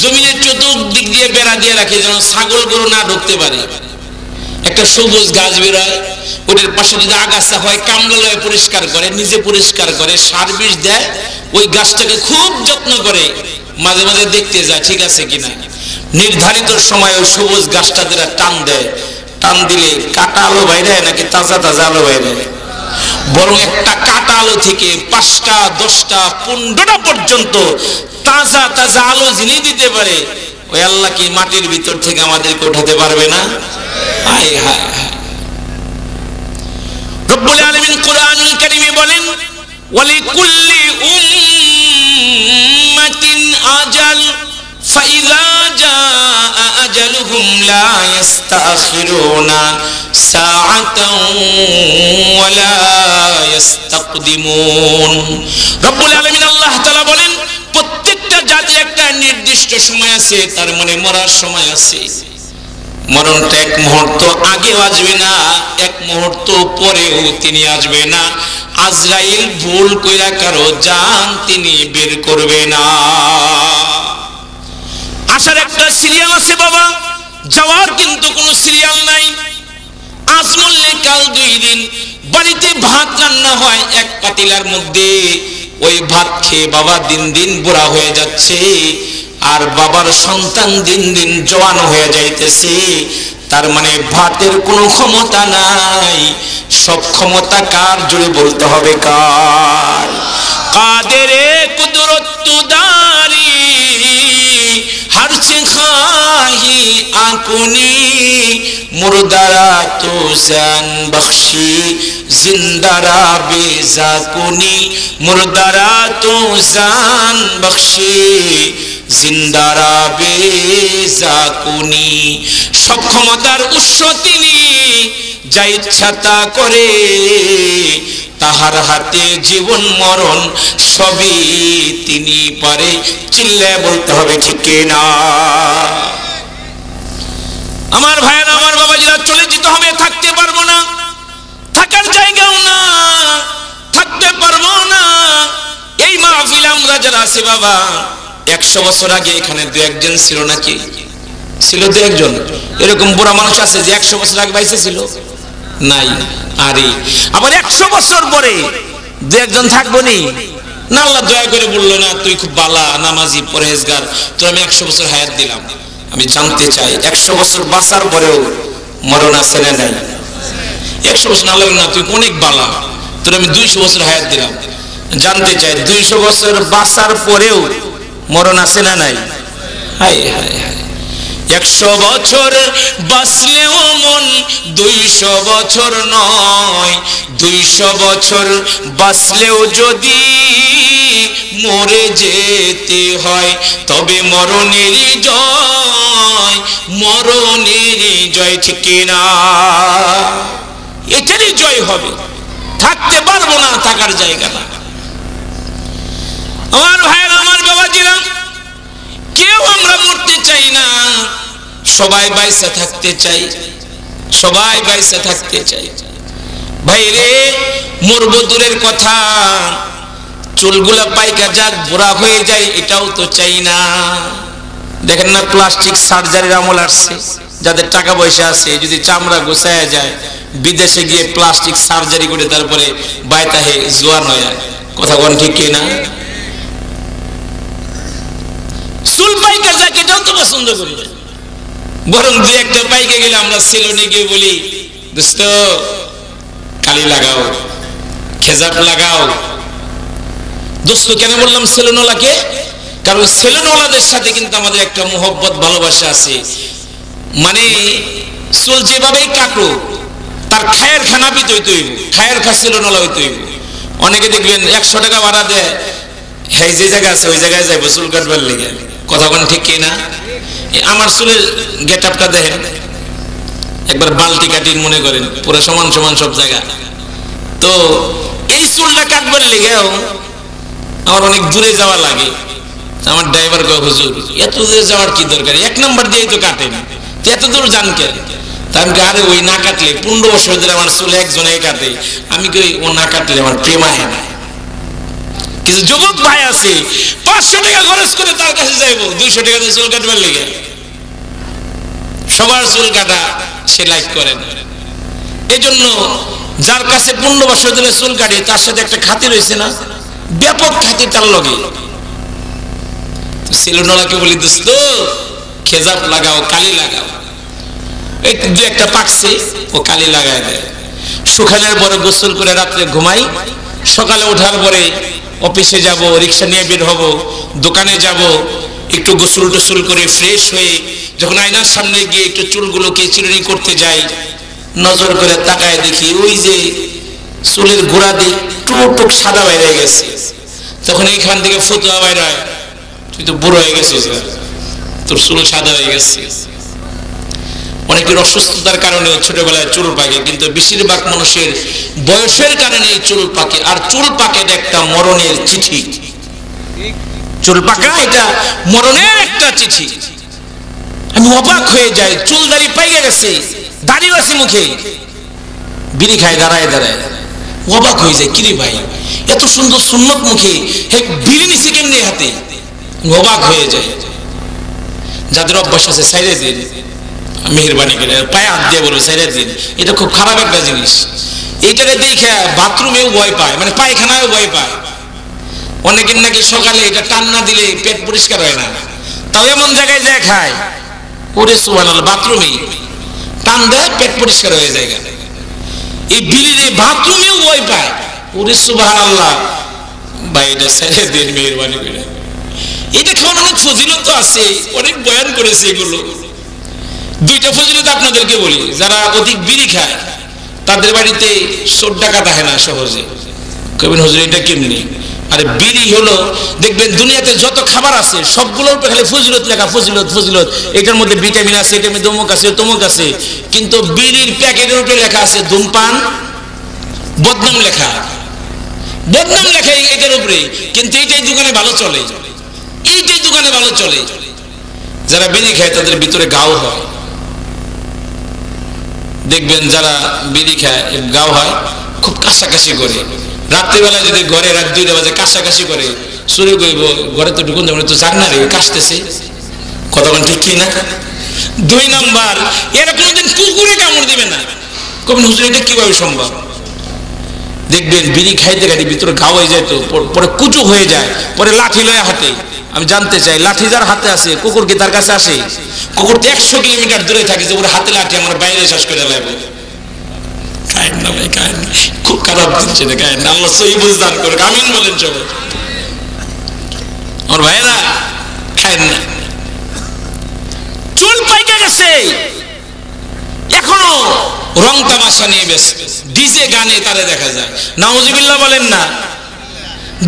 জমিনের চতুর্দিক দিয়ে বেড়া দিয়ে রাখে, যেন ছাগল গরু না ঢুকতে পারে। একটা সবুজ গাছ বেরোয়, ওটার পাশে যদি আগাছা হয়, কামড়ালয়ে পরিষ্কার করে, নিজে পরিষ্কার করে, সার বিষ দেয়, ওই গাছটাকে খুব যত্ন করে, মাঝে মাঝে দেখতে যায় ঠিক আছে কিনা। নির্ধারিত সময় ওই সবুজ গাছটা দিয়ে টান দেয়, টান দিলে কাটা আলো বাইরে নাকি তাজা তাজা আলো বাইরে? বরং একটা কাটা আলো থেকে 5টা 10টা 15টা পর্যন্ত তাজা তাজা আলো যিনি দিতে পারে, ওই আল্লাহ কি মাটির ভিতর থেকে আমাদেরকে উঠাতে পারবে না? হায় হায়। রব্বুল আলামিন কুরআনুল কারীমে বলেন, ওয়ালিকুল্লি উম্মাতিন আজাল ফাইযা জাআ আজালুহুম লা ইস্তাখিরুনা সাআতান ওয়া লা ইস্তাকদিমুন। রব্বুল আলামিন আল্লাহ তাআলা বলেন, প্রত্যেকটা জাতির একটা নির্দিষ্ট সময় আছে, তার মানে মরার সময় আছে। মরণটা এক মুহূর্ত আগেও আসবে না, এক মুহূর্ত পরেও তিনি আসবে না। আজরাইল ভুল কইরা কারো জান তিনি বের করবে না। আসার একটা সিরিয়াল আছে বাবা, যাওয়ার কিন্তু কোনো সিরিয়াল নাই। আজ মরলে কাল 2 দিন। বাড়িতে ভাত রান্না হয় এক পাতিলার মধ্যে, ওই ভাত খেয়ে বাবা দিন দিন বুড়া হয়ে যাচ্ছে, আর বাবার সন্তান দিন দিন জওয়ান হয়ে যাইতেছে। তার মানে ভাতের কোনো ক্ষমতা নাই। সব ক্ষমতা কার? জোরে বলতে হবে কার? কাদেরে কুদরত দারি হরচে খাহি আকুনি মুর্দারা তো জান বখশি জিন্দারা বেজাকুনি মুর্দারা তো জান বখশি জিন্দারা বেজাকুনি। সব ক্ষমতার উৎস তিনি, যা ইচ্ছা তা করে, তাহার হাতে জীবন মরণ সবই তিনি পারে। চিল্লায় বলতে হবে ঠিক না? আমার ভাইয়েরা, আমার বাবাজিরা, চলে যেতে হবে, থাকতে পারবো না, থাকার জায়গাও না, থাকতে পারবো না। এই মাহফিল আমরা যারা আছি বাবা, 100 বছর আগে এখানে 2-1 জন ছিল নাকি? ছিল 2-1 জন। এরকম বুড়া মানুষ আছে যে 100 বছর আগে বাইসে ছিল? নাই। আরে আবার 100 বছর পরে দু একজন থাকবো নি না, আল্লাহ দয়া করে বললো না তুই খুব বালা নামাজি পরহেজগার, তোর আমি 100 বছর হায়াত দিলাম। আমি জানতে চাই 100 বছর বাঁচার পরেও মরণ আছে না নাই? 100 বছর আল্লাহ না তুই অনেক বালা, তোর আমি 200 বছর হায়াত দিলাম। জানতে চাই 200 বছর বাঁচার পরেও মরণ আছে না নাই? হায় হায় হায়, 100 বছর বাঁচলেও মন 200 বছর নয়, 200 বছর বাঁচলেও যদি মরে যেতে হয় তবে মরণেরই জয়, মরণেরই জয়, ঠিক না? এটারই জয় হবে, থাকতে পারবো না, থাকার জায়গা না। আমার ভাইয়ের, আমার বাবাজিরা, কেউ আমরা মরতে চাই না, সবাই বাইসা থাকতে চাই, সবাই বাইসা থাকতে চাই। ভাইরে মরবো দূরের কথা, চুলগুলা পাইকা যাক বুড়া হয়ে যায় এটাও তো চাই না। দেখেন না প্লাস্টিক সার্জারির আমল আসছে, যাদের টাকা পয়সা আছে যদি চামড়া গোছায় যায় বিদেশে গিয়ে প্লাস্টিক সার্জারি করে তারপরে বাইতাহে জোয়ান হয়ে যায়। কথা কোন ঠিক কি না? চুল পাইকা যাক এটাও তো পছন্দ করি, বরং দু একটা পাইকে গেলে আমরা সেলুনে গিয়ে বলি দোস্ত কালি লাগাও, খেজাব লাগাও। দোস্ত কেন বললাম সেলুনওয়ালাকে? কারণ সেলুনওয়ালাদের সাথে কিন্তু আমাদের একটা মোহব্বত ভালোবাসা আছে। মানে চুল যেভাবেই কাটো তার খায়ের খানা পিত হইতে হইব, খায়ের খা সেলুনওয়ালা হইতে হইব। অনেকে দেখবেন 100 টাকা ভাড়া দেয়, হ্যাঁ যে জায়গা আছে ওই জায়গায় যাইবো চুল কাটবার লেগে। কথা কোন ঠিক কি না? আমার চুলের গেট আপটা দেখেন, একবার বালতি কাটিন মনে করেন, পুরো সমান সমান সব জায়গা। তো এই চুলটা কাটবার লেগেও আমার অনেক দূরে যাওয়া লাগে। আমার ড্রাইভার কয় হুজুর এত দূরে যাওয়ার কি দরকার, 1 নাম্বার দিয়েই তো কাটেন, এত দূর যান কেন? তা আমি আরে ওই না কাটলে 15 বছর ধরে আমার চুলে একজনে কাটে, আমি কই ও না কাটলে আমার প্রেম আহে না। কিছু যুবক ভাই আছে 500 টাকা খরচ করে তার কাছে যাইবো 200 টাকা দিয়ে চুল কাটবার লেগে। সবার চুল কাটা সে লাইক করেন। এই জন্য যার কাছে 15 বছর ধরে চুল কাটে তার সাথে একটা খাতির হয়েছে না, ব্যাপক খাতির তার লগে। সেলুনওয়ালাকে বলি দোস্ত খেজাব লাগাও, কালি লাগাও। এই দু একটা পাকছে ও কালি লাগায় দেয়। সকালের পরে গোসল করে রাত্রে ঘুমাই, সকালে ওঠার পরে অফিসে যাব, রিক্সা নিয়ে বের হব, দোকানে যাব, একটু গোসল টোসল করে ফ্রেশ হয়ে যখন আয়নার সামনে গিয়ে একটু চুলগুলোকে চিরুনি করতে যাই, নজর করে তাকায় দেখি ওই যে চুলের গোড়া দিয়ে টুকটুক সাদা বাইরে গেছে। তখন এইখান থেকে ফতুয়া বাইর হয়, তুই তো বুড়ো হয়ে গেছিস, তোর চুল সাদা হয়ে গেছে। অনেকের অসুস্থতার কারণে ছোটবেলায় চুল পাকে, কিন্তু বেশিরভাগ মানুষের বয়সের কারণে চুল পাকে। আর চুল পাকে একটা মরণের চিঠি, চুল পাকা এটা মরণের একটা চিঠি। আমি অবাক হয়ে যাই, চুল দাড়ি পাইকে গেছে, দাড়িও আছে মুখে, বিড়ি খায় দাঁড়ায় দাঁড়ায়। অবাক হয়ে যায়, কিরে ভাই এত সুন্দর সুন্নত মুখে বিড়ি নিছে কেমনি হাতে? অবাক হয়ে যায়। যাদের অভ্যাস আছে সাইরে দিন, মেহরবানি করে পায়ে হাত দিয়ে বলবো সাইরে দিন, এটা খুব খারাপ একটা জিনিস। এইটারে দেখে বাথরুমেও ভয় পায়, মানে পায়খানায়ও ভয় পায়। অনেকের নাকি সকালে এটা টান না দিলে পেট পরিষ্কার হয় না, তাও এমন জায়গায় যায় খায়। ওরে সুবহানাল্লাহ, বাথরুমে টান দেয় পেট পরিষ্কার হয়ে যায়। এই বিড়ির বাথরুমেও ভয় পায়। ওরে সুবহানাল্লাহ, ভাই এটা ছেড়ে দিন মেহরবানি করে। এটা খাওয়ার অনেক ফজিলত আছে, অনেক বয়ান করেছে এগুলো। দুইটা ফজিলত আপনাদেরকে বলি। যারা অধিক বিড়ি খায় তাদের বাড়িতে চোর ডাকাত আহে না সহজে। কবির হুজুর এটা কেমনি? আরে বিড়ি হলো, দেখবেন দুনিয়াতে যত খাবার আছে সবগুলোর উপরে খালি ফজিলত লেখা, ফজিলত ফজিলত। এটার মধ্যে ভিটামিন আছে, এটার মধ্যে অমুক আছে তমুক আছে, কিন্তু বিড়ির প্যাকেটের উপরে লেখা আছে ধূমপান, বদনাম লেখা, বদনাম লেখা এটার উপরে। কিন্তু এইটাই দোকানে ভালো চলে, এইটাই দোকানে ভালো চলে। যারা বিড়ি খায় তাদের ভিতরে গাও হয়। দেখবেন যারা বিড়ি খায় গাও হয়, খুব কাশাকাশি করে। রাত্রিবেলা যদি ঘরে রাত 2টা বাজে কাশাকাশি করে, চুরি করব ঘরে তো ঢুকুন যাবে, তো জাগ না রে কাশতেছে। কতক্ষণ ঠিক কি না? 2 নাম্বার, এরা কোনোদিন কুকুরে কামড় দিবে না। কবেন হুজুর এটা কিভাবে সম্ভব? দেখবেন বিড়ি খাইতে খাইতে ভিতরে ঘা হয়ে যায়, তো পরে কুচু হয়ে যায়, পরে লাঠি লয়ে হাতে। আমি জানতে চাই, লাঠি যার হাতে আছে কুকুর কি তার কাছে আসে? কুকুর তো 100 কিলোমিটার দূরে থাকে, যে ওর হাতে লাঠি আমরা বাইরে শেষ করে লাগবে। খায়েন না ভাই, খায়েন না, খুব খারাপ দিচ্ছে না, খায়েন না। আল্লাহ সহি বুঝদান করে, আমিন বলেন সবাই। আমার ভাইরা খায়েন না। চুল পাইকে গেছে, এখনো রং তামাশা নিয়ে ব্যস্ত, ডিজে গানে তারে দেখা যায়। নাউজুবিল্লাহ বলেন না।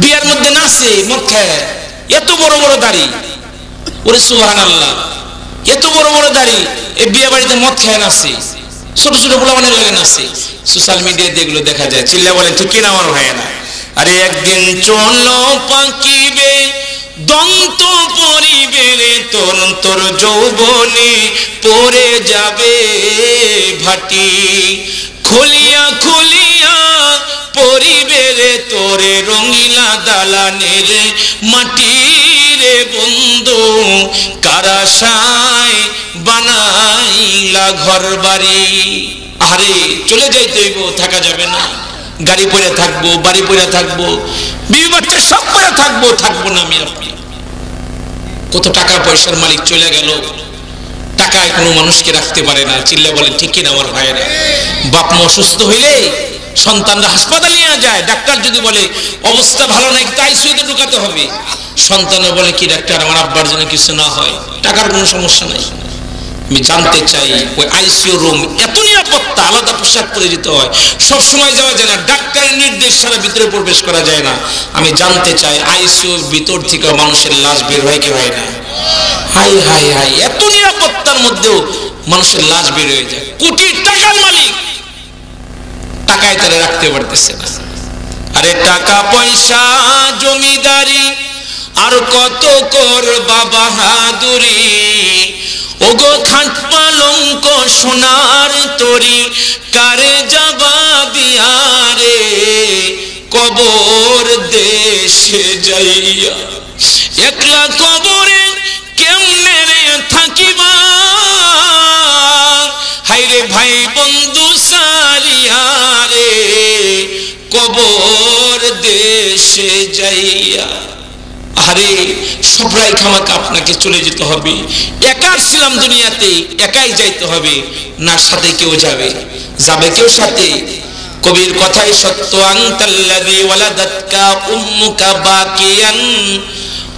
বিয়ার মধ্যে নাচে, মদ খায়, এত বড় বড় দাড়ি, ওরে সুবহানাল্লাহ, এত বড় বড় দাড়ি, এই বিয়ে বাড়িতে মদ খায় নাচে, ছোট ছোট পোলাপানের লাগে নাচে। সোশ্যাল মিডিয়াতে এগুলো দেখা যায়। চিল্লা বলেন ঠিক কিনা আমার ভাইয়েরা? আরে একদিন চলো পাকিবে দন্ত পরিবে রে তোর, তোর যৌবনে পড়ে যাবে ভাটি, খুলিয়া খুলিয়া পরিবে রে তোরে রঙিলা দালানের মাটি রে বন্ধু, কারাশায় বানাইলা ঘর বাড়ি। আরে চলে যাইতে হইব, থাকা যাবে না। গাড়ি পরে থাকবো, বাড়ি পরে থাকবো, বিবি বাচ্চা সব পরে থাকবো, থাকবো না আমি আপনি। কত টাকা পয়সার মালিক চলে গেল, টাকায় কোনো মানুষকে রাখতে পারে না। চিল্লা বলেন ঠিক কিনা আমার ভাইয়েরা? বাপ মা অসুস্থ হইলে সন্তানরা হাসপাতালে নিয়ে যায়, ডাক্তার যদি বলে অবস্থা ভালো নাই, তাই আইসিইউতে ঢুকাতে হবে, সন্তানরা বলে কি ডাক্তার আমার আব্বার জন্য কিছু না হয়, টাকার কোনো সমস্যা নাই। আমি জানতে চাই ওই আইসিইউ রুম এত নিরাপত্তা, আলাদা পোশাক পরে যেতে হয়, সব সময় যাওয়া যায় না, ডাক্তারের নির্দেশ ছাড়া ভিতরে প্রবেশ করা যায় না। আমি জানতে চাই আইসিইউর ভিতর থেকে মানুষের লাশ বের হয় কি হয় না? হাই হাই হাই, এত নিরাপত্তার মধ্যেও মানুষের লাশ বের হয়ে যায়। কোটি টাকার মালিক টাকায় তারা রাখতে পারতেছে না। আরে টাকা পয়সা জমিদারি আর কত করবা বাহাদুরি, ওগো খাট পালঙ্ক সোনার তরি, কারে যাবা দিয়া রে কবর দেশে যাইয়া, একলা কবরে কেমনে রে থাকিবা, হাইরে ভাই বন্ধু সারিয়া রে কবর দেশে যাইয়া। আরে সবরাই খামাকা আপনাকে চলে যেতে হবে, একা ছিলাম দুনিয়াতে, একাই যাইতে হবে, না সাথে কেউ যাবে? যাবে কেউ সাথে? কবির কথাই সত্য, আনতাল্লাযী ওয়ালাদাতকা উম্মুকা বাকিয়ান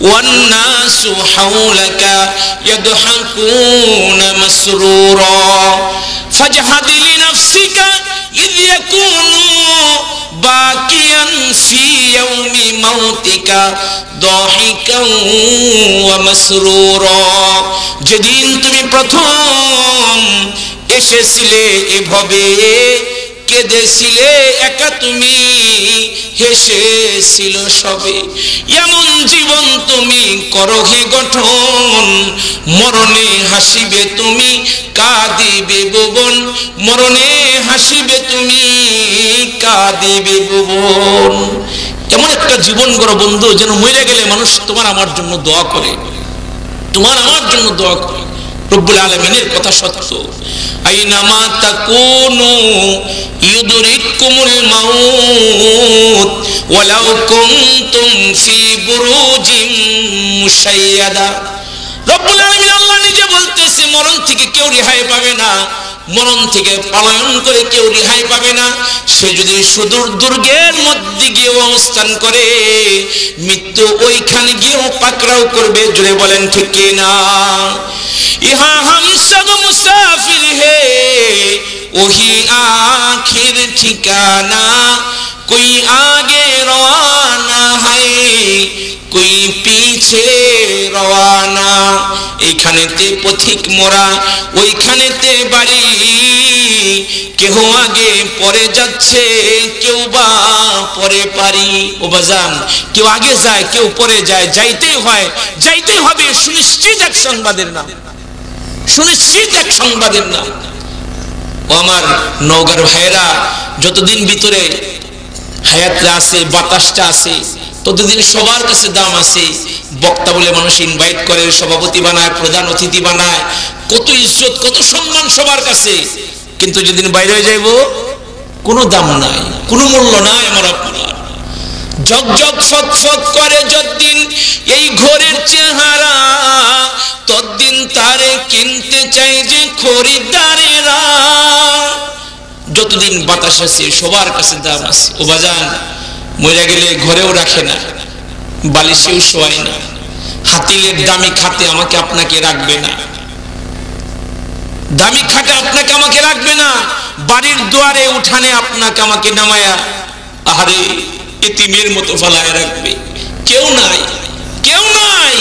ওয়ান্নাসু হাওলাকা ইয়াদহাকুনা মাসরুরা, ফাজহাদ লিনাফসিকা ইয ইয়াকুনু বাকিয়ান ফি ইয়াউমি মাউতিকা দাহিকান ওয়া মাসরুরা। যেদিন তুমি প্রথম এসেছিলে এভাবে কেঁদেছিলে একা, তুমি হেসেছিল সবে, এমন জীবন তুমি করো হে গঠন, মরণে হাসিবে তুমি কাঁদিবে ভুবন, মরণে হাসিবে তুমি কাঁদিবে ভুবন। এমন একটা জীবন গড়ো বন্ধু, যেন মরে গেলে মানুষ তোমার আমার জন্য দোয়া করে, তোমার আমার জন্য দোয়া করে। রব্বুল আলামিনের কথা সত্য, আইনামা তাকুনু ইউদরিকুমুল মাউত ওয়ালাউ কুনতুম ফি বুরুজিম মুশাইয়াদা। রব্বুল আলামিন আল্লাহ নিজে বলতেছে, মরণ থেকে কেউ রেহাই পাবে না, মরণ থেকে পলায়ন করে কেউ রেহাই পাবে না। সে যদি সুদূর দুর্গের মধ্যে গিয়ে অবস্থান করে, মৃত্যু ওইখানে গিয়েও পাকড়াও করবে। জোরে বলেন ঠিক কিনা? ইহা হাম সব মুসাফির হে ওহি আখির ঠিকানা, কোই আগে রওয়ানা হয় কোই পিছে রওয়ানা। এইখানেতে পথিক মোরা, ওইখানেতে বাড়ি, কেউ আগে পরে যাচ্ছে, কেউ বা পরে পারি। ও বাজান, কেউ আগে যায়, কেউ পরে যায়, যাইতেই হয়, যাইতেই হবে, সুনিশ্চিত এক সংবাদের নাম, সুনিশ্চিত এক সংবাদের নাম। ও আমার নওগাঁর ভাইয়েরা, যতদিন ভিতরে হায়াতটা আছে, বাতাসটা আছে, ততদিন সবার কাছে দাম আছে। বক্তা বলে মানুষ ইনভাইট করে, সভাপতি বানায়, প্রধান অতিথি বানায়, কত ইজ্জত কত সম্মান সবার কাছে। কিন্তু যেদিন বাইরে হয়ে যাইব কোনো দাম নাই, কোনো মূল্য নাই আমার আপনার। ঝকঝক ফকফক করে যতদিন এই ঘরের চেহারা, ততদিন তারে কিনতে চাই যে খরিদ্দারেরা। যতদিন বাতাস আছে সবার কাছে দাম আছে। ও বাজান, মরে গেলে ঘরেও রাখে না, বালিশেও শোয়ায় না, হাতিলের দামি খাতে আমাকে আপনাকে রাখবে না, দামি খাটে আপনাকে আমাকে রাখবে না, বাড়ির দুয়ারে উঠানে আপনাকে আমাকে নামায়া আহারে এতিমের মতো ফালায় রাখবে। কেউ নাই, কেউ নাই,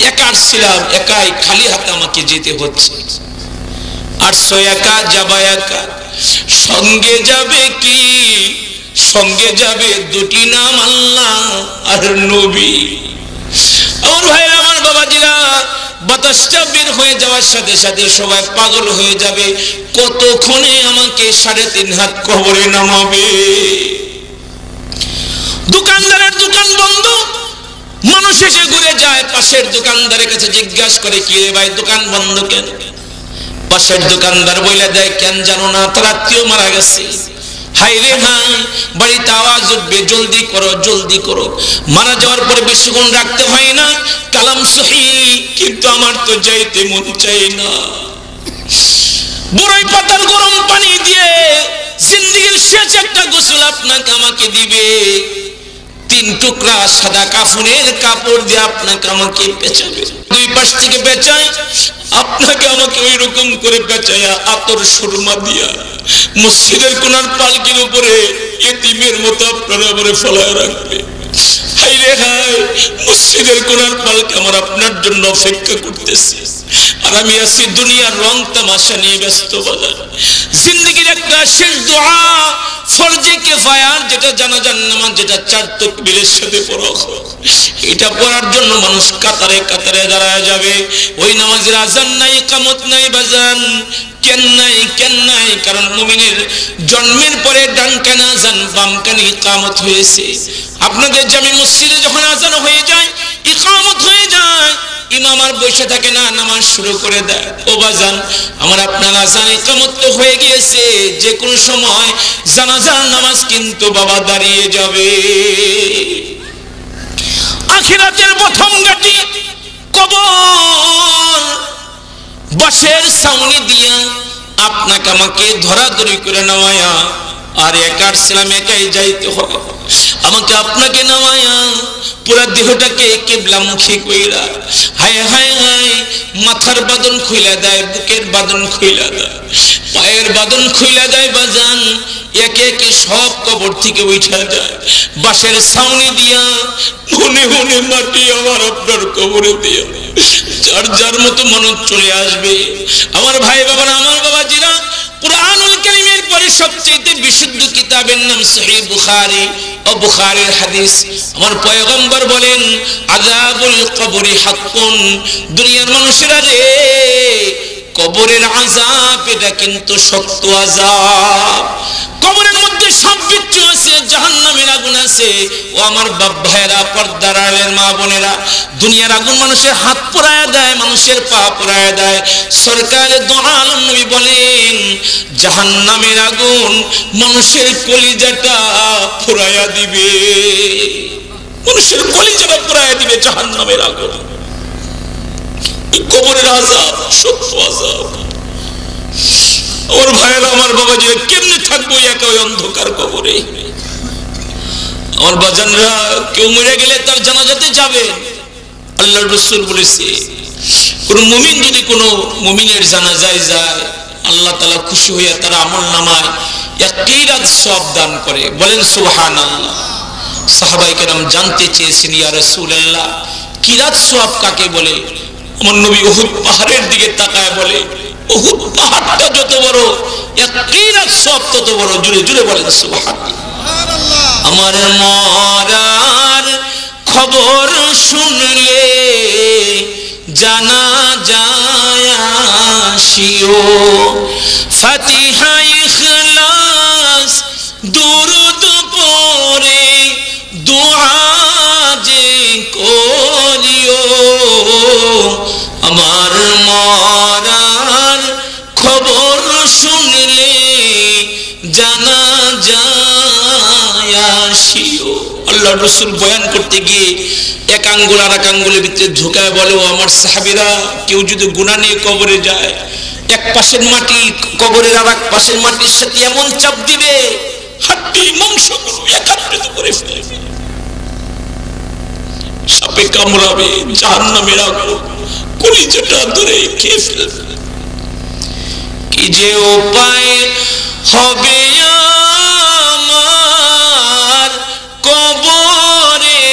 একা ছিলাম, একাই খালি হাতে আমাকে যেতে হচ্ছে। আর একা যাবা একা, সঙ্গে যাবে কি? সঙ্গে যাবে দুটি নাম, আল্লাহ আর নবী। আমার ভাই, আমার বাবাজিরা, বাতাসটা বের হয়ে যাওয়ার সাথে সাথে সবাই পাগল হয়ে যাবে। কতক্ষণে আমাকে 3.5 হাত কবরে নামাবে? দোকানদারের দোকান বন্ধ, মানুষ এসে ঘুরে যায়, পাশের দোকানদারের কাছে জিজ্ঞাসা করে, কি রে ভাই দোকান বন্ধ কেন? পাশের দোকানদার বলে দেয়, কেন জানো না, তার আত্মীয় মারা গেছে। হাই রে হাই, বাড়িতে আওয়াজ উঠবে, জলদি করো জলদি করো। মারা যাওয়ার পরে বেশিক্ষণ রাখতে হয় না, কালাম সহিহ, কিন্তু আমার তো যাইতে মন চাই না। বড়ই পাতার গরম পানি দিয়ে জিন্দেগির শেষ একটা গোসল আপনাকে আমাকে দিবে। 3 টুকরা সাদা কাফনের কাপড় দিয়ে আপনাকে আমাকে পেঁচাবে, 2 পাশ থেকে পেঁচায় আপনাকে আমাকে ওই রকম করে পেঁচায়া আতর সুরমা দিয়া মসজিদের কোনার পালকির উপরে এতিমের মতো আপনারা উপরে ফলায় রাখবে। হাই রে হাই, মসজিদের কোনার পালকি আমার আপনার জন্য অপেক্ষা করতেছে, আর আমি আছি দুনিয়ার রং তামাশা নিয়ে ব্যস্ত। বাজার জিন্দেগির একটা শেষ দোয়া ফরজে কিফায়ার, যেটা জানাজার নামাজ, যেটা 4 তাকবীরের সাথে পড়া, এটা পড়ার জন্য মানুষ কাতারে কাতারে দাঁড়ায় যাবে। ওই নামাজের আজান নাই, ইকামত নাই। বাজান কেন নাই? কেন নাই? কারণ মুমিনের জন্মের পরে ডান কানে আজান, বাম কানে ইকামত হয়েছে। আপনাদের জামে মসজিদে যখন আজান হয়ে যায়, ইকামত হয়ে যায়, ইমাম আর বসে থাকে না, নামাজ শুরু করে দেয়। ও বাজান, আমার আপনার আজান ইকামত তো হয়ে গিয়েছে, যে কোনো সময় জানাজার নামাজ কিন্তু বাবা দাঁড়িয়ে যাবে। আখিরাতের প্রথম ঘাটি কবর, বাঁশের ছাউনি দিয়া আপনাকে আমাকে ধরাধরি করে নামায়া, আর একার ছিলাম, একাই যাইতে হবে। আমাকে আপনাকে নামায়া পুরা দেহটাকে কিবলামুখী কইরা, হায় হায় হায়, মাথার বাঁধন খুইলা দেয়, বুকের বাঁধন খুইলা দেয়, পায়ের বাঁধন খুইলা দেয়। বাজান একে একে সব কবর থেকে উঠা যায়, বাঁশের ছাউনি দিয়া মনে মনে মাটি আমার আপনার কবরে দিয়া যার যার মতো মনে চলে আসবে। আমার ভাই বাবারা, আমার বাবাজিরা, কুরআনুল কারীমের পরে সবচেয়ে বিশুদ্ধ কিতাবের নাম সহিহ বুখারী ও বুখারীর হাদিস। আমার পয়গম্বর বলেন, আযাবুল কবরি হাক্কুন, দুনিয়ার মানুষেরা রে, কবরের আযাব এটা কিন্তু সত্য আযাব। কবরের মধ্যে সব কিছু আছে, জাহান্নামের আগুন আছে। ও আমার বাপ ভাইয়েরা, পর্দার আড়ালের মা বোনেরা, দুনিয়ার আগুন মানুষের হাত পোড়ায় দেয়, মানুষের পা পোড়ায় দেয়। সরকারে দো আলম নবী বলেন, জাহান্নামের আগুন মানুষের কলিজাটা পোড়ায়া দিবে, মানুষের কলিজাটা পোড়ায়া দিবে জাহান্নামের আগুন। কবরের আযাব সত্য আযাব। আমার ভাইয়েরা, আমার বাবাজি, কেমনে থাকবো একা ওই অন্ধকার কবরে? আমার বাজানরা, কেউ মরে গেলে তার জানাজাতে যাবে। আল্লাহর রাসূল বলেছে, কোন মুমিন যদি কোন মুমিনের জানাজায় যায়, আল্লাহ তাআলা খুশি হইয়া তার আমলনামায় 1 কিরাত সওয়াব দান করে। বলেন সুবহানাল্লাহ। সাহাবায়ে কেরাম জানতে চেয়েছেন, ইয়া রাসূলুল্লাহ, কিরাত সওয়াব কাকে বলে? আমার নবী উহুদ পাহাড়ের দিকে তাকায় বলে, উহুদ পাহাড়টা যত বড়, 1 কিরাত সওয়াব তত বড়। জুড়ে জুড়ে বলেন সুবহানাল্লাহ। আমার মরার খবর শুনলে জানা যায় আসিও, ফাতিহা ইখলাস দুরূদ পড়ে দোয়া যে করিও। আমার মরার খবর শুনলে যায় আসিও। আল্লাহ রাসূল বয়ান করতে গিয়ে এক আঙ্গুল আর এক আঙ্গুলের ভিতরে ঝুঁকায় বলে, ও আমার সাহাবীরা, কেউ যদি গুনাহ নিয়ে কবরে যায়, এক পাশের মাটি কবরের আর এক পাশের মাটির সাথে এমন চাপ দিবে, হাড্ডি মাংসগুলো একত্রিত করে ফেলবে, সাপে কামড়াবে, জাহান্নামের আগুন কলিজাটা ধরে খেয়ে ফেলবে। কি যে উপায় হবে আমার কবরে,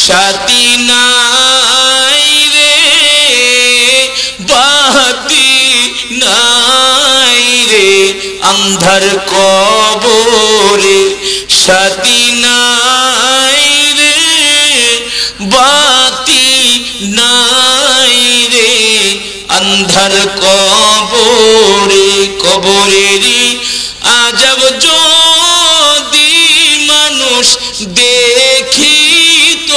সাথী নাই রে বাতি নাই রে, আন্ধার কবরে সাথী নাই রে বাতি নাই রে, আন্ধার কবরে। কবরেরই আজব যদি মানুষ দেখিত,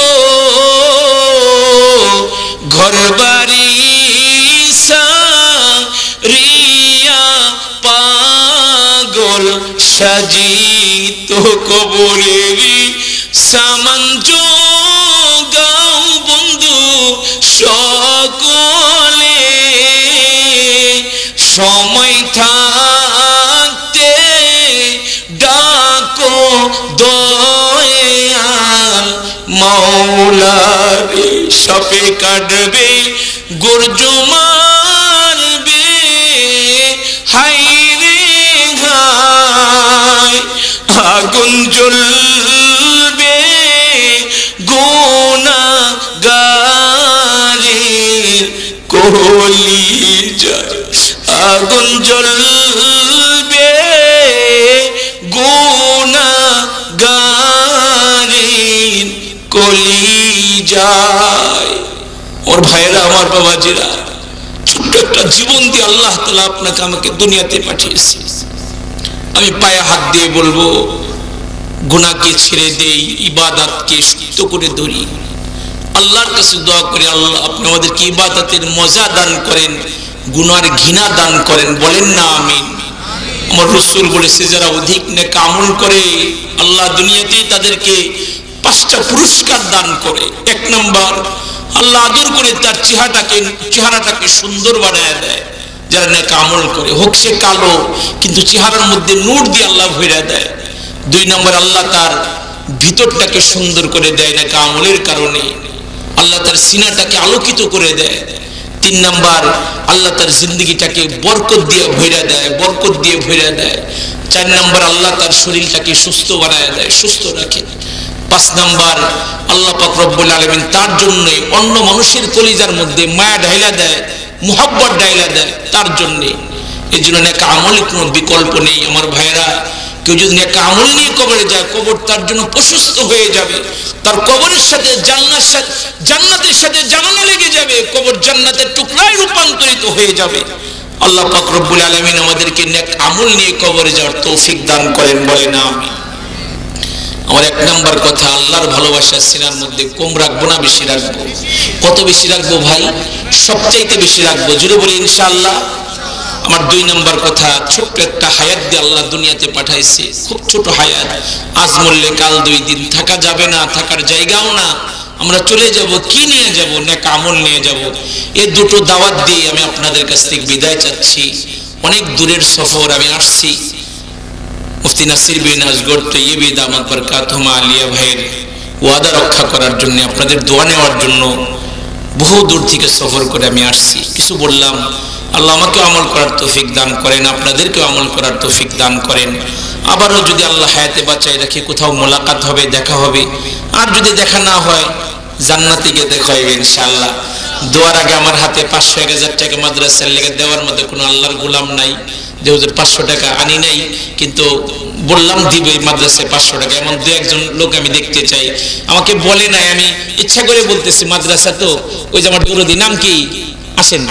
ঘর বাড়ি সারিয়া পাগল সাজিত, কবরেরই সামান জোগাও বন্ধু সকলে, সময় থাকতে ডাকো দয়াল মাওলারে, সাপে কাটবে গর্জ মারবে হায় রে হায়, আগুন জ্বলবে গুনাহগারের কলিজায়, আগুন জ্বলবে গুনাহগারের কলিজায়। ওর ভাইরা, আমার বাবাজিরা, ছোট্ট একটা জীবন দিয়ে আল্লাহ তাআলা আপনাকে আমাকে দুনিয়াতে পাঠিয়েছে। আমি পায়ে হাত দিয়ে বলবো, গুনাহকে ছেড়ে দেই, ইবাদতকে শক্ত করে ধরি, আল্লাহর কাছে দোয়া করি, আল্লাহ আপনি আমাদেরকে ইবাদতের মজা দান করেন, গুনার ঘৃণা দান করেন, বলেন না আমিন। আমার রাসূল বলেছে, যারা অধিক নেক আমল করে আল্লাহ দুনিয়াতেই তাদেরকে 5টা পুরস্কার দান করে। 1 নম্বর, আল্লাহ আদর করে তার চেহারাটাকে সুন্দর বানায় দেয়। যারা নেক আমল করে, হোক সে কালো, কিন্তু চেহারার মধ্যে নূর দিয়ে আল্লাহ ভরে দেয়। 2 নম্বর, আল্লাহ তার ভিতরটাকে সুন্দর করে দেয় নেক আমলের কারণে, আল্লাহ তার সিনাটাকে আলোকিত করে দেয়। 3 নম্বর, আল্লাহ তার জিন্দগিটাকে বরকত দিয়ে ভরে দেয়, বরকত দিয়ে ভরে দেয়। 4 নম্বর, আল্লাহ তার শরীরটাকে সুস্থ বানায় দেয়, সুস্থ রাখে। 5 নম্বর, আল্লাহ পাক রব্বুল আলামিন তার জন্য অন্য মানুষের কলিজার মধ্যে মায়া ঢাইলা দেয়, মুহাব্বত ঢাইলা দেয় তার জন্য। এই জন্য নেক আমলের কোনো বিকল্প নেই। আমার ভাইরা, কেউ যদি নেক আমল নিয়ে কবরে যায়, কবর তার জন্য প্রশস্ত হয়ে যাবে, তার কবরের সাথে জান্নাতের সাথে জানানো লেগে যাবে, কবর জান্নাতের টুকরায় রূপান্তরিত হয়ে যাবে। আল্লাহ পাক রব্বুল আলামিন আমাদেরকে নেক আমল নিয়ে কবরে যাওয়ার তৌফিক দান করেন, বলে না আমিন। আমার 1 নম্বর কথা, আল্লাহর ভালোবাসা সিনার মধ্যে কম রাখবো না বেশি রাখবো? কত বেশি রাখবো ভাই? সবচাইতে বেশি রাখবো, জুড়ে বলি ইনশাআল্লাহ। আমার 2 নম্বর কথা, ছোট্ট একটা হায়াত দিয়ে আল্লাহ দুনিয়াতে পাঠাইছে, খুব ছোট হায়াত, আজ মরলে কাল 2 দিন, থাকা যাবে না, থাকার জায়গাও না, আমরা চলে যাব। কি নিয়ে যাব? নেক আমল নিয়ে যাব। এই দুটো দাওয়াত দিয়ে আমি আপনাদের কাছ থেকে বিদায় চাচ্ছি। অনেক দূরের সফর আমি আসছি, মুফতি নাসির বিন আসগর তৈয়বী দামাত বরকাতুহুমা আলিয়া ভাইয়ের ওয়াদা রক্ষা করার জন্য, আপনাদের দোয়া নেওয়ার জন্য বহু দূর থেকে সফর করে আমি আসছি। কিছু বললাম, আল্লাহ আমাকে আমল করার তৌফিক দান করেন, আপনাদেরকেও আমল করার তৌফিক দান করেন। আবারও যদি আল্লাহ হায়াতে বাঁচায় রাখে, কোথাও মোলাকাত হবে, দেখা হবে। আর যদি দেখা না হয়, জান্নাতে গিয়ে দেখা হবে ইনশাআল্লাহ। দোয়ার আগে আমার হাতে 500-1000 টাকা মাদ্রাসার লেগে দেওয়ার মধ্যে কোনো আল্লাহর গোলাম নাই। যে হুজুর 500 টাকা আনি নাই, কিন্তু বললাম দিব এই মাদ্রাসায় 500 টাকা। এমন 2-1জন লোক আমি দেখতে চাই, আমাকে বলে নাই, আমি ইচ্ছা করে বলতেছি। মাদ্রাসা তো ওই যে আমার বিরোধী নাম কি, আসেন